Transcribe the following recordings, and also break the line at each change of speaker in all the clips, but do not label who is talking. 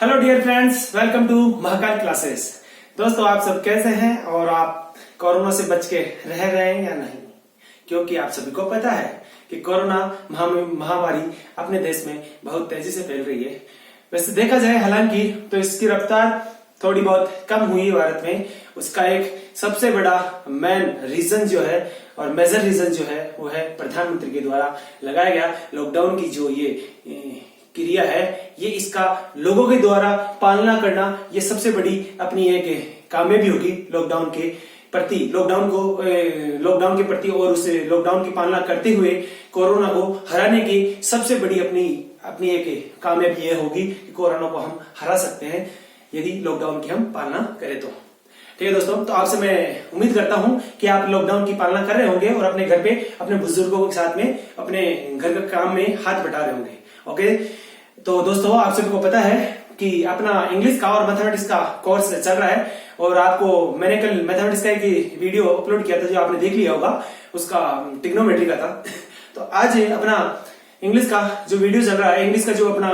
Hello dear friends, welcome to Mahakal classes. दोस्तों, आप सब कैसे हैं और आप कोरोना से बच के रह रहे हैं या नहीं? क्योंकि आप सभी को पता है कि कोरोना महामारी अपने देश में बहुत तेजी से फैल रही है। वैसे देखा जाए हालांकि तो इसकी रफ्तार थोड़ी बहुत कम हुई भारत में। उसका एक सबसे बड़ा मेन रीजन जो है और मेजर रीजन जो है वो है प्रधानमंत्री के द्वारा लगाया गया लॉकडाउन की जो ये क्रिया है, ये इसका लोगों के द्वारा पालना करना, ये सबसे बड़ी अपनी एक कामयाबी होगी लॉकडाउन के प्रति, लॉकडाउन के प्रति और उस लॉकडाउन की पालना करते हुए कोरोना को हराने की सबसे बड़ी अपनी एक कामयाबी ये होगी कि कोरोना को हम हरा सकते हैं यदि लॉकडाउन की हम पालना करें तो। ठीक है दोस्तों, तो आपसे मैं उम्मीद करता हूं कि आप लॉकडाउन की पालना कर रहे होंगे और अपने घर पे अपने बुजुर्गों के साथ में अपने घर के काम में हाथ बटा रहे होंगे। ओके, तो दोस्तों आप सभी को पता है कि अपना इंग्लिश का और मैथमेटिक्स का कोर्स चल रहा है और आपको मैंने कल मैथमेटिक्स का एक वीडियो अपलोड किया था जो आपने देख लिया होगा, उसका ट्रिग्नोमेट्री का था। तो आज अपना इंग्लिश का जो वीडियो चल रहा है, इंग्लिश का जो अपना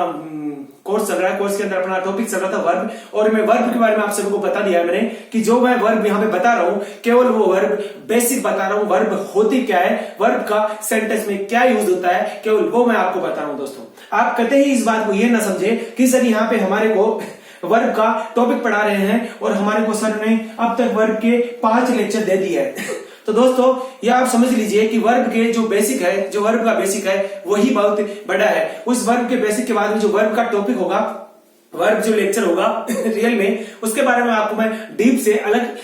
कोर्स चल रहा है, कोर्स के अंदर अपना टॉपिक चल रहा था वर्ब, और मैं वर्ब के बारे में आप सभी को बता दिया है मैंने कि जो मैं वर्ब यहाँ पे बता रहा हूँ केवल वो वर्ब बेसिक बता रहा हूँ। वर्ब होती क्या है, वर्ब का सेंटेंस में क्या यूज होता है, केवल वो मैं आपको बता रहा हूँ। दोस्तों, आप कतई ही इस बात को ये ना समझे कि सर यहाँ पे हमारे को वर्ब का टॉपिक पढ़ा रहे हैं और हमारे को सर ने अब तक वर्ब के 5 लेक्चर दे दिए है। तो दोस्तों, ये आप समझ लीजिए कि वर्ब के जो बेसिक है, जो वर्ब का बेसिक है वही बहुत बड़ा है। उस वर्ब के बेसिक के बाद में जो वर्ब का टॉपिक होगा, वर्ब जो लेक्चर होगा रियल में, उसके बारे में आपको मैं डीप से अलग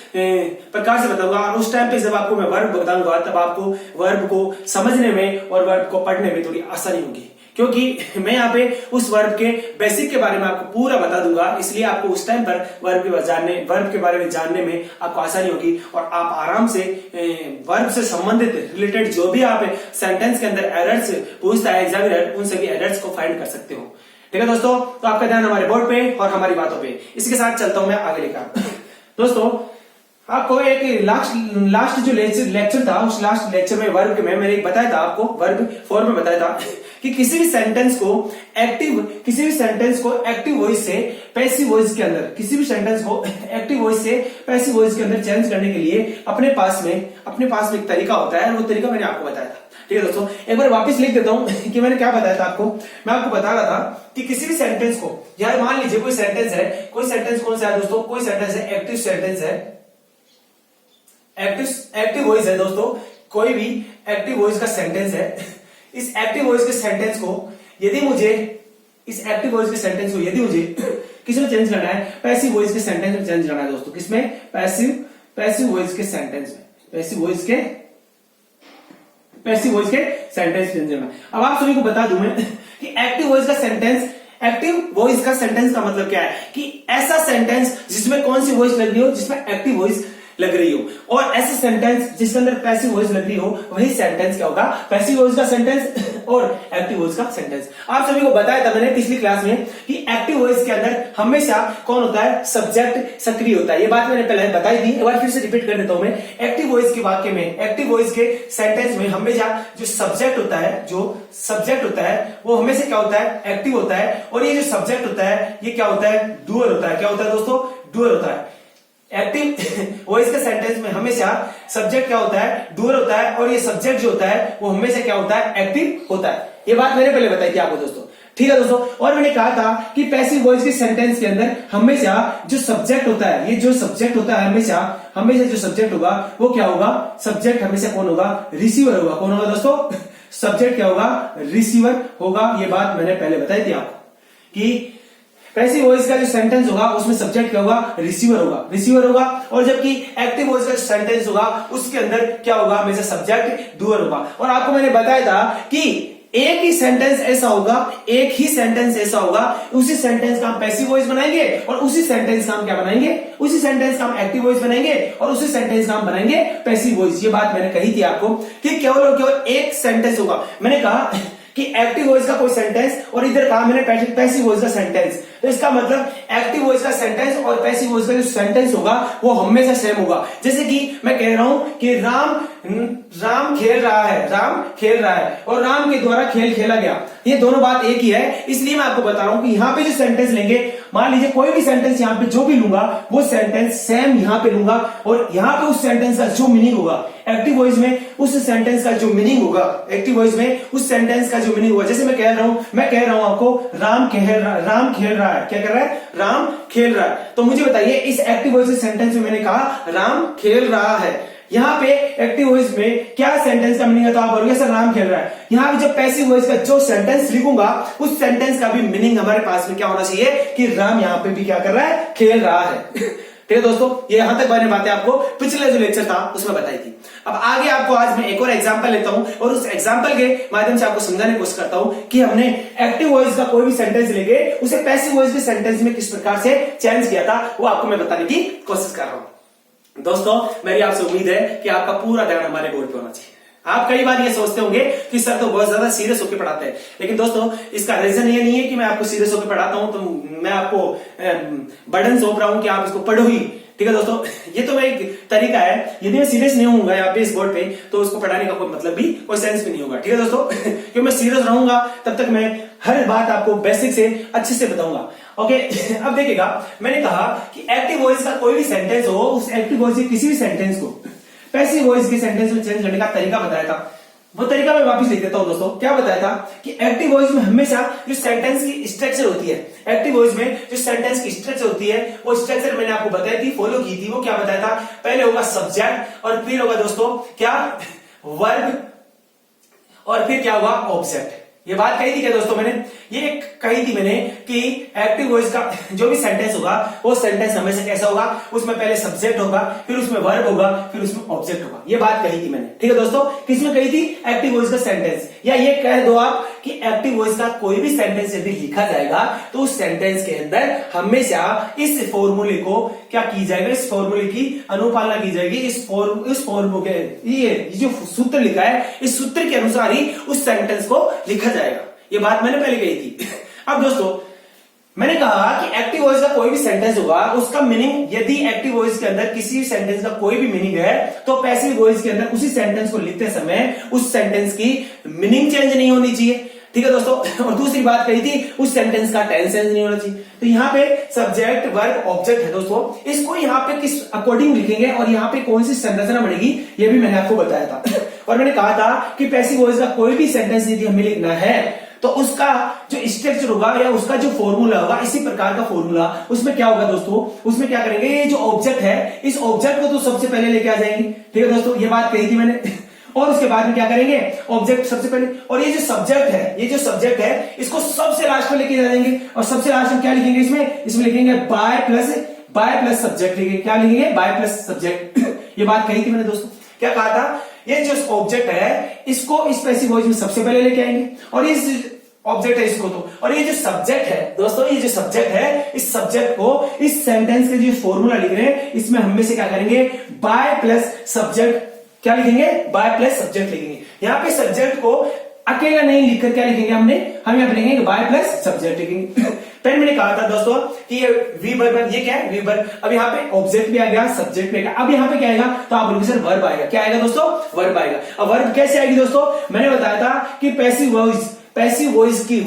प्रकार से बताऊंगा। और उस टाइम पे जब आपको मैं वर्ब बताऊंगा तब आपको वर्ब को समझने में और वर्ब को पढ़ने में थोड़ी आसानी होगी, क्योंकि मैं यहाँ पे उस वर्ब के बेसिक के बारे में आपको पूरा बता दूंगा। इसलिए आपको उस टाइम पर वर्ब के बारे में जानने में आपको आसानी होगी और आप आराम से वर्ब से संबंधित रिलेटेड जो भी आप सेंटेंस के अंदर एरर्स पूछता है एग्जामिनर, उन सभी एरर्स को फाइंड कर सकते हो। ठीक है दोस्तों, तो आपका ध्यान हमारे बोर्ड पे और हमारी बातों पे। इसके साथ चलता हूं मैं आगे लेकर। दोस्तों, आपको एक लास्ट जो लेक्चर था, उस लास्ट लेक्चर में वर्ब में मैंने एक बताया था आपको, वर्ब 4 में बताया था कि किसी भी सेंटेंस को एक्टिव वॉइस से पैसिव वॉइस के अंदर, किसी भी सेंटेंस को एक्टिव वॉइस से पैसिव वॉइस के अंदर चेंज करने के लिए अपने पास में एक तरीका होता है। वो तरीका मैंने आपको बताया था। ठीक है दोस्तों, एक बार वापस लिख देता हूं कि मैंने क्या बताया था आपको। मैं आपको बता रहा था कि किसी भी सेंटेंस को, यार मान लीजिए कोई सेंटेंस है, कोई सेंटेंस कौन सा है दोस्तों, कोई सेंटेंस है एक्टिव सेंटेंस है, एक्टिव वॉइस है दोस्तों, कोई भी एक्टिव वॉइस का सेंटेंस है। इस एक्टिव वॉइस के सेंटेंस को यदि मुझे किस में चेंज करना है, पैसिव वॉइस के सेंटेंस में चेंज करना है दोस्तों। किसमें? पैसिव वॉइस के सेंटेंस में, पैसिव वॉइस के सेंटेंस चेंज करना है। अब आप सभी को बता दूं मैं कि एक्टिव वॉइस का सेंटेंस का मतलब क्या है कि ऐसा सेंटेंस जिसमें कौन सी वॉइस लग रही हो, जिसमें एक्टिव वॉइस लग रही हो, और ऐसे सेंटेंस जिसके अंदर पैसिव वॉइस लग रही हो, वही सेंटेंस क्या होगा, पैसिव वॉइस का सेंटेंस और एक्टिव वॉइस का सेंटेंस। आप सभी को बताया था मैंने पिछली क्लास में कि एक्टिव वॉइस के अंदर हमेशा कौन होता है, सब्जेक्ट सक्रिय होता है। ये बात मैंने पहले बताई थी, एक बार फिर से रिपीट कर देता हूं मैं। एक्टिव वॉइस के वाक्य में, एक्टिव वॉइस के सेंटेंस में हमेशा जो सब्जेक्ट होता है वो हमेशा क्या होता है, एक्टिव होता है। और ये जो सब्जेक्ट होता है ये क्या होता है, डूअर होता है। क्या होता है दोस्तों, डूअर होता है। एक्टिव वॉइस के सेंटेंस में हमेशा सब्जेक्ट क्या होता है, डूअर होता है, और ये सब्जेक्ट जो होता है वो हमेशा क्या होता है, एक्टिव होता है। ये बात मैंने पहले बताई थी आपको दोस्तों। ठीक है दोस्तों, और मैंने कहा था कि पैसिव वॉइस के सेंटेंस के अंदर हमेशा जो सब्जेक्ट होता है, ये जो सब्जेक्ट होता है हमेशा जो सब्जेक्ट होगा वो क्या होगा, सब्जेक्ट हमेशा कौन होगा, रिसीवर होगा। कौन होगा दोस्तों, सब्जेक्ट क्या होगा, रिसीवर होगा। ये बात मैंने पहले बताई थी आपको कि पैसिव वॉइस का जो सेंटेंस होगा उसमें सब्जेक्ट क्या होगा, रिसीवर होगा। और जबकि एक्टिव वॉइस का सेंटेंस होगा उसके अंदर क्या होगा, हमेशा सब्जेक्ट डूअर होगा। और आपको मैंने बताया था कि एक ही सेंटेंस ऐसा होगा, उसी सेंटेंस का हम पैसिव वॉइस बनाएंगे और उसी सेंटेंस का हम क्या बनाएंगे, उसी सेंटेंस का हम एक्टिव वॉइस बनाएंगे और उसी सेंटेंस का हम बनाएंगे पैसिव वॉइस। ये बात मैंने कही थी आपको कि केवल और केवल एक सेंटेंस होगा। मैंने कहा कि एक्टिव वॉइस का कोई सेंटेंस और इधर कहा मैंने पैसिव वॉइस का सेंटेंस, तो इसका मतलब एक्टिव वॉइस का सेंटेंस और पैसिव वॉइस का जो सेंटेंस होगा वो हमेशा सेम होगा। जैसे कि मैं कह रहा हूं कि राम खेल रहा है, राम खेल रहा है और राम के द्वारा खेल खेला गया, ये दोनों बात एक ही है। इसलिए मैं आपको बता रहा हूं कि यहां पे जो सेंटेंस लेंगे, मान लीजिए कोई भी सेंटेंस यहां पे जो भी लूंगा वो सेंटेंस सेम यहां पे लूंगा और यहां पे उस सेंटेंस का जो मीनिंग होगा एक्टिव वॉइस में, उस सेंटेंस का जो मीनिंग होगा एक्टिव वॉइस में, उस सेंटेंस का जो मीनिंग होगा। जैसे मैं कह रहा हूं आपको राम खेल रहा है, क्या कर रहा है, राम खेल रहा है। तो मुझे बताइए इस एक्टिव वॉइस सेंटेंस में मैंने कहा राम खेल रहा है, यहाँ पे एक्टिव वॉइस में क्या सेंटेंस का मीनिंग है, तो आप बोलोगे सर राम खेल रहा है। यहाँ पे जो पैसिव वॉइस का जो सेंटेंस लिखूंगा उस सेंटेंस का भी मीनिंग हमारे पास में क्या होना चाहिए कि राम यहाँ पे भी क्या कर रहा है, खेल रहा है। ठीक है दोस्तों, ये यहां तक मैंने बातें आपको पिछले जो लेक्चर था उसमें बताई थी। अब आगे आपको आज मैं एक और एग्जांपल लेता हूं और उस एग्जांपल के माध्यम से आपको समझाने की कोशिश करता हूं कि हमने एक्टिव वॉइस का कोई भी सेंटेंस लेके उसे पैसिव वॉइस के सेंटेंस में किस प्रकार से चेंज किया था, वो आपको मैं बताने की कोशिश कर रहा हूं। दोस्तों मेरी आपसे उम्मीद है कि आपका पूरा ध्यान हमारे बोर्ड पे होना चाहिए। आप कई बार ये सोचते होंगे कि सर तो बहुत ज्यादा सीरियस होकर पढ़ाते हैं, लेकिन दोस्तों इसका रीजन ये नहीं है कि मैं आपको सीरियस होकर पढ़ाता हूं तो मैं आपको बर्डन सौंप रहा हूं कि आप इसको पढ़ो ही। ठीक है दोस्तों, ये तो मैं एक तरीका है, यदि मैं सीरियस नहीं होऊंगा यहाँ पे इस बोर्ड पे तो उसको पढ़ाने का कोई मतलब भी, कोई सेंस भी नहीं होगा। ठीक है दोस्तों, क्योंकि मैं सीरियस रहूंगा तब तक मैं हर बात आपको बेसिक से अच्छे से बताऊंगा। ओके, अब देखिएगा मैंने कहा कि एक्टिव वॉइस का कोई भी सेंटेंस हो, उस एक्टिव वॉइस के किसी भी सेंटेंस को पैसिव वॉइस के सेंटेंस में चेंज करने का तरीका बताया था। वो तरीका मैं वापस लिख देता हूं दोस्तों। क्या बताया था कि एक्टिव वॉइस में हमेशा जो सेंटेंस की स्ट्रक्चर होती है, एक्टिव वॉइस में जो सेंटेंस की स्ट्रक्चर होती है वो स्ट्रक्चर मैंने आपको बताई थी, फॉलो की थी। वो क्या बताया था, पहले होगा सब्जेक्ट और फिर होगा दोस्तों क्या, वर्ब और फिर क्या होगा, ऑब्जेक्ट। ये बात कही थी क्या दोस्तों, मैंने ये कही थी मैंने कि एक्टिव वॉइस का जो भी सेंटेंस होगा वो सेंटेंस हमेशा कैसा होगा, उसमें पहले सब्जेक्ट होगा, फिर उसमें वर्ब होगा, फिर उसमें ऑब्जेक्ट होगा। ये बात कही थी मैंने। ठीक है दोस्तों, किसमें कही थी, एक्टिव वॉइस का सेंटेंस। या ये कह दो आप कि एक्टिव वॉइस का कोई भी सेंटेंस यदि लिखा जाएगा तो उस सेंटेंस के अंदर हमेशा इस फॉर्मूले को क्या की जाएगा, इस फॉर्मूले की अनुपालना की जाएगी। इस फॉर्मूले ये जो सूत्र लिखा है इस सूत्र के अनुसार ही उस सेंटेंस को लिखा जाएगा। ये बात मैंने पहले कही थी। अब दोस्तों मैंने कहा कि एक्टिव वॉइस का कोई भी सेंटेंस होगा उसका मीनिंग, यदि एक्टिव वॉइस के अंदर किसी सेंटेंस का कोई भी मीनिंग है तो पैसिव वॉइस के अंदर उसी सेंटेंस को लिखते समय उस सेंटेंस की मीनिंग चेंज नहीं होनी चाहिए। ठीक है दोस्तों, और दूसरी बात कही थी उस सेंटेंस का टेंस चेंज नहीं होना चाहिए। तो यहाँ पे सब्जेक्ट वर्ब ऑब्जेक्ट है दोस्तों, इसको यहाँ पे किस अकॉर्डिंग लिखेंगे और यहाँ पे कौन सी संरचना बनेगी ये भी मैंने आपको बताया था। और मैंने कहा था कि पैसिव वॉइस का कोई भी सेंटेंस यदि हमें लिखना है तो उसका जो स्ट्रक्चर होगा या उसका जो फॉर्मूला होगा, इसी प्रकार का फॉर्मूला, उसमें क्या होगा दोस्तों, उसमें क्या करेंगे, ये जो ऑब्जेक्ट है इस ऑब्जेक्ट को तो सबसे पहले लेके आ जाएंगे। ठीक है दोस्तों, ये बात कही थी मैंने। और उसके बाद में क्या करेंगे, ऑब्जेक्ट सबसे पहले, और ये जो सब्जेक्ट है, ये जो सब्जेक्ट है इसको सबसे लास्ट में लेके जाएंगे। और सबसे लास्ट में क्या लिखेंगे, इसमें लिखेंगे बाय प्लस सब्जेक्ट लिखेंगे। क्या लिखेंगे, बाय प्लस सब्जेक्ट। ये बात कही थी मैंने दोस्तों। क्या कहा था, ये जो ऑब्जेक्ट है इसको इस पैसिव वॉइस में सबसे पहले लेके आएंगे और इस ऑब्जेक्ट है इसको तो, और ये जो सब्जेक्ट है दोस्तों, ये जो सब्जेक्ट है इस सब्जेक्ट को इस सेंटेंस के जो फॉर्मूला लिख रहे हैं इसमें हम में से क्या करेंगे, बाय प्लस सब्जेक्ट, क्या लिखेंगे, बाय प्लस सब्जेक्ट लिखेंगे। यहाँ पे सब्जेक्ट को अकेला नहीं लिखकर क्या लिखेंगे, हम यहाँ पे लिखेंगे बाय प्लस सब्जेक्ट लिखेंगे। पहले मैंने कहा था दोस्तों कि ये वी वर्ब, ये क्या है, वी वर्ब। अब यहाँ पे ऑब्जेक्ट भी आ गया, सब्जेक्ट भी आ गया। अब यहाँ पे क्या आएगा, तो आप बोलोगे सर वर्ब आएगा। क्या आएगा दोस्तों, वर्ब आएगा। अब वर्ब कैसे आएगी दोस्तों, मैंने बताया था कि पैसिव वॉइस की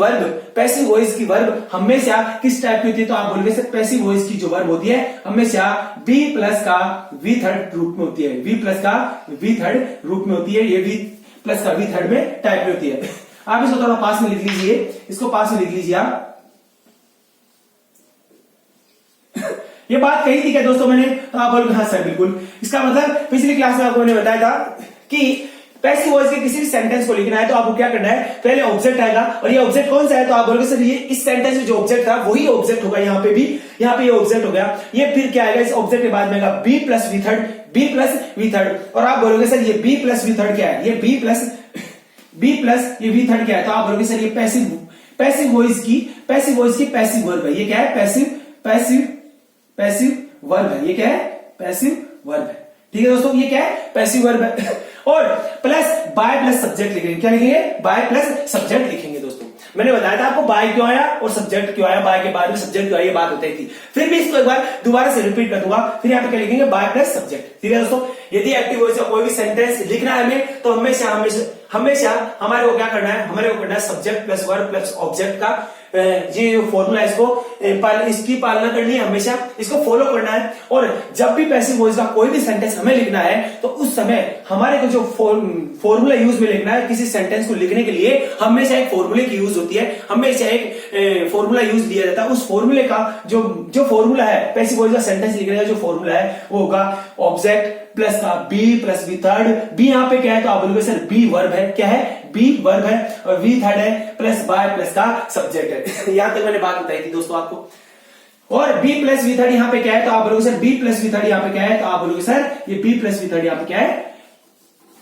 वर्ब हमेशा किस टाइप की होती है, तो आप बोलोगे सर पैसिव वॉइस की जो वर्ब होती है हमेशा बी प्लस का वी थर्ड रूप में होती है, वी प्लस का वी थर्ड रूप में होती है। ये वी प्लस का वी थर्ड में टाइप में होती है। आप इसको थोड़ा पास में लिख लीजिए, इसको पास में लिख लीजिए आप। ये बात कही थी क्या दोस्तों मैंने, तो आप बोलोगे हाँ सर बिल्कुल। इसका मतलब पिछली क्लास में आपको मैंने बताया था कि पैसिव वॉइस के किसी भी सेंटेंस को लिखना है तो आपको क्या करना है, पहले ऑब्जेक्ट आएगा। और ये ऑब्जेक्ट कौन सा है, तो आप बोलोगे सर ये इस सेंटेंस में जो ऑब्जेक्ट था वही ऑब्जेक्ट होगा। यहाँ पे भी, यहाँ पे ये ऑब्जेक्ट हो गया। ये फिर क्या आएगा, इस ऑब्जेक्ट के बाद में आएगा B plus V third, B plus V third. और आप बोलोगे सर ये बी प्लस वी थर्ड क्या है, ये बी प्लस ये वी थर्ड क्या है, तो आप बोलोगे सर ये पैसिव वॉइस की पैसिव वर्ब है। ये क्या है, पैसिव वर्ब है। ये क्या है, पैसिव वर्ब है। ठीक है दोस्तों, ये क्या है, पैसिव वर्ब है। और प्लस बाय प्लस सब्जेक्ट लिखेंगे। क्या लिखेंगे? बाय प्लस सब्जेक्ट लिखेंगे दोस्तों। मैंने बताया था आपको बाय क्यों आया और सब्जेक्ट क्यों आया, बाय के बाद में सब्जेक्ट क्यों आया, ये बात होती थी। फिर भी इसको एक बार दोबारा से रिपीट कर दूंगा। फिर यहाँ पे क्या लिखेंगे? By plus subject. ठीक है दोस्तों, यदि एक्टिव वॉइस का कोई भी सेंटेंस लिखना है हमें तो हमेशा हमेशा हमेशा हमारे को क्या करना है? हमारे को करना है subject plus verb plus object का ये फॉर्मूला, इसकी पालना करनी है, हमेशा इसको फॉलो करना है। और जब भी पैसिव वॉइस का कोई भी सेंटेंस हमें लिखना है तो उस समय हमारे को जो फॉर्मूला यूज में लिखना है, किसी सेंटेंस को लिखने के लिए हमेशा एक फॉर्मूले की यूज होती है, हमेशा एक फॉर्मूला यूज लिया जाता है। उस फॉर्मूले का जो फॉर्मूला है पैसिव वॉइस का सेंटेंस लिखने का जो फॉर्मूला है वो होगा ऑब्जेक्ट प्लस का B plus V third. B यहाँ पे क्या है? तो आप बोलोगे सर बी वर्ब है। क्या है? बी वर्ब है और वी थर्ड है प्लस बाय प्लस का सब्जेक्ट है। यहां तक मैंने बात बताई थी दोस्तों आपको। और बी प्लस वी थर्ड यहाँ पे क्या है? तो आप बोलोगे sir B plus V third यहाँ पे क्या है? तो आप बोलोगे सर ये बी प्लस वी थर्ड यहाँ पे क्या है?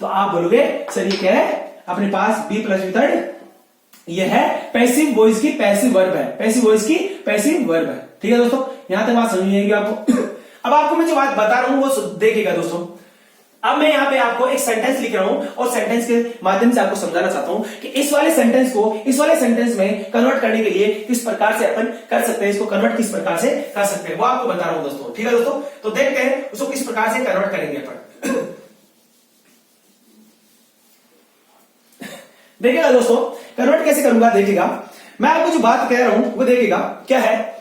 तो आप बोलोगे सर ये क्या है? अपने पास बी प्लस वी थर्ड ये है पैसिव वॉइस की पैसिव वर्ब है। पैसिव वॉइस की पैसिव वर्ब है। ठीक है दोस्तों, यहां तक बात समझ में आएगी आपको। अब आपको मैं जो बात बता रहा हूं वो देखिएगा दोस्तों। अब मैं यहाँ पे आपको एक सेंटेंस लिख रहा हूं और सेंटेंस के माध्यम से आपको समझाना चाहता हूं कि इस वाले सेंटेंस में कन्वर्ट करने के लिए किस प्रकार से अपन कर सकते हैं, इसको कन्वर्ट किस प्रकार से कर सकते हैं वो आपको बता रहा हूं दोस्तों। ठीक है दोस्तों, तो देखते हैं उसको किस प्रकार से कन्वर्ट करेंगे अपन। देखिएगा दोस्तों, कन्वर्ट कैसे करूंगा देखिएगा। मैं आपको जो बात कह रहा हूं वो देखिएगा क्या है।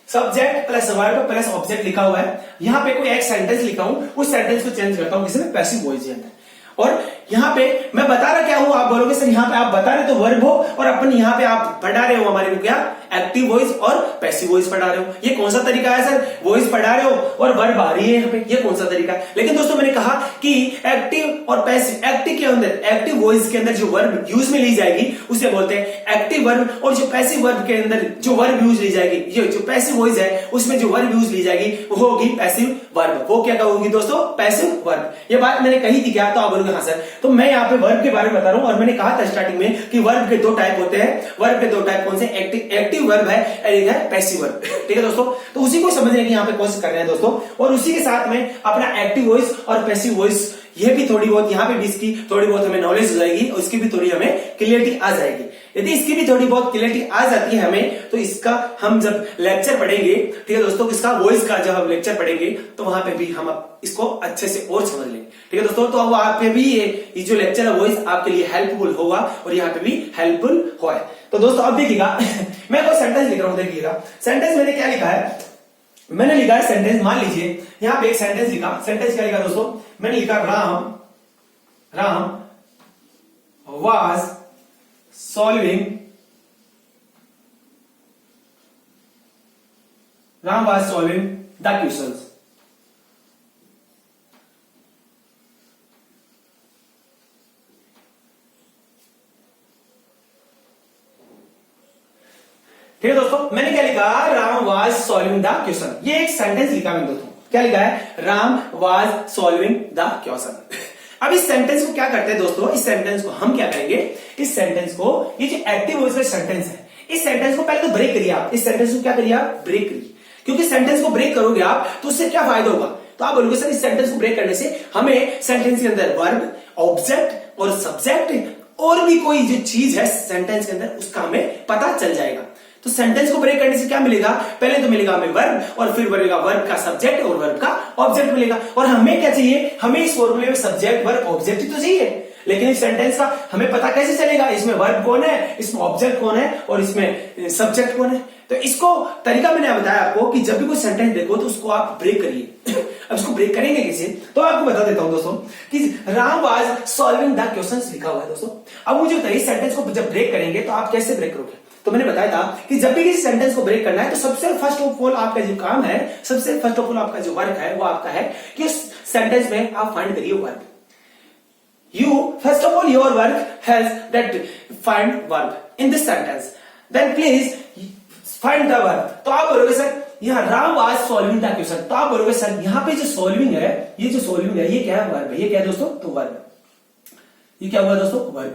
Subject plus verb plus object लिखा हुआ है। यहां पे कोई एक सेंटेंस लिखा हूं, उस सेंटेंस को चेंज करता हूं किसी पैसिव वॉइस है। और यहां पे मैं बता रहा क्या हूं? आप बोलोगे सर यहां पे आप बता रहे तो वर्ब हो और अपन यहां पे आप पढ़ा रहे हो हमारे को क्या? एक्टिव वॉइस और पैसिव वॉइस पढ़ा रहे हो। ये कौन सा तरीका है सर? वॉइस पढ़ा रहे हो और वर्ब आ रही है यहाँ पे, ये कौन सा तरीका है? लेकिन दोस्तों मैंने कहा कि एक्टिव और पैसिव, एक्टिव वॉइस के अंदर जो वर्ब यूज में ली जाएगी उसे बोलते हैं एक्टिव वर्ब, और जो पैसिव वर्ब के अंदर जो वर्ब यूज ली जाएगी, ये जो पैसिव वॉइस है उसमें जो वर्ब यूज ली जाएगी वो होगी पैसिव वर्ब। वो क्या होगी दोस्तों? Passive verb. ये बात मैंने कही थी क्या? तो आप बोलोगे हाँ सर। तो मैं यहाँ पे वर्ब के बारे में बता रहा हूं और मैंने कहा था स्टार्टिंग में कि वर्ब के दो टाइप होते हैं। वर्ब के दो टाइप कौन से? एक्टिव वर्ब है और एक है पैसिव वर्ब। ठीक है दोस्तों, तो उसी को समझने की यहाँ पे कोशिश कर रहे हैं दोस्तों। और उसी के साथ में अपना एक्टिव वॉइस और पैसिव वॉइस ये भी थोड़ी बहुत यहाँ पे भी इसकी थोड़ी बहुत हमें नॉलेज हो जाएगी और इसकी भी थोड़ी हमें क्लियरिटी आ जाएगी। यदि इसकी भी थोड़ी बहुत क्लियरिटी आ जाती है हमें तो इसका हम जब लेक्चर पढ़ेंगे, ठीक है दोस्तों, इसका वॉइस का जब हम लेक्चर पढ़ेंगे तो वहां पे भी हम इसको अच्छे से और समझ लेंगे। ठीक है दोस्तों, तो वहां पे भी ये जो लेक्चर है वॉइस आपके लिए हेल्पफुल होगा और यहाँ पे भी हेल्पफुल हुआ है। तो दोस्तों अब देखिएगा मैं कोई सेंटेंस लिख रहा हूं। देखिएगा सेंटेंस मैंने क्या लिखा है? मैंने लिखा है सेंटेंस, मान लीजिए यहां पे एक सेंटेंस लिखा। सेंटेंस क्या लिखा दोस्तों? मैंने लिखा Ram was solving the questions. ठीक है दोस्तों, मैंने क्या लिखा? Ram was solving the question. ये एक सेंटेंस लिखा मैंने दोस्तों। क्या लिखा है? Ram was solving the question. अब इस सेंटेंस को क्या करते हैं दोस्तों? इस सेंटेंस को हम क्या करेंगे? इस सेंटेंस को, ये जो एक्टिव वॉइस का सेंटेंस है, इस सेंटेंस को पहले तो ब्रेक करिए आप। इस सेंटेंस को क्या करिए आप? ब्रेक करिए। क्योंकि सेंटेंस को ब्रेक करोगे आप तो उससे क्या फायदा होगा? तो आप बोलोगे सर इस सेंटेंस को ब्रेक करने से हमें सेंटेंस के अंदर वर्ब, ऑब्जेक्ट और सब्जेक्ट और भी कोई जो चीज है सेंटेंस के अंदर उसका हमें पता चल जाएगा। तो सेंटेंस को ब्रेक करने से क्या मिलेगा? पहले तो मिलेगा हमें वर्ब और फिर मिलेगा वर्ब का सब्जेक्ट और वर्ब का ऑब्जेक्ट मिलेगा। और हमें क्या चाहिए? हमें इस फॉर्मूले में सब्जेक्ट वर्ब ऑब्जेक्ट तो चाहिए, लेकिन इस सेंटेंस का हमें पता कैसे चलेगा? इसमें वर्ब कौन है, इसमें ऑब्जेक्ट कौन है और इसमें सब्जेक्ट कौन है? तो इसको तरीका मैंने बताया आपको कि जब भी कोई सेंटेंस देखो तो उसको आप ब्रेक करिए। अब इसको ब्रेक करेंगे कैसे? तो आपको बता देता हूं दोस्तों कि Ram was solving the questions लिखा हुआ है दोस्तों। अब मुझे बताइए सेंटेंस को जब ब्रेक करेंगे तो आप कैसे ब्रेक करोगे? तो मैंने बताया था कि जब भी किसी सेंटेंस को ब्रेक करना है तो सबसे फर्स्ट ऑफ ऑल आपका जो काम है, सबसे फर्स्ट ऑफ ऑल आपका जो वर्क है वो आपका है कि उस सेंटेंस में आप फाइंड करिए verb. You first of all your work has that find verb in this sentence. Then please find the verb. तो आप बोलोगे सर यहाँ Ram was solving the question. तो आप बोलोगे सर यहाँ पे जो सॉल्विंग है, ये जो सॉल्विंग है ये क्या है? वर्ब है। ये क्या है दोस्तों? तो वर्ब। ये क्या हुआ दोस्तों? वर्ब।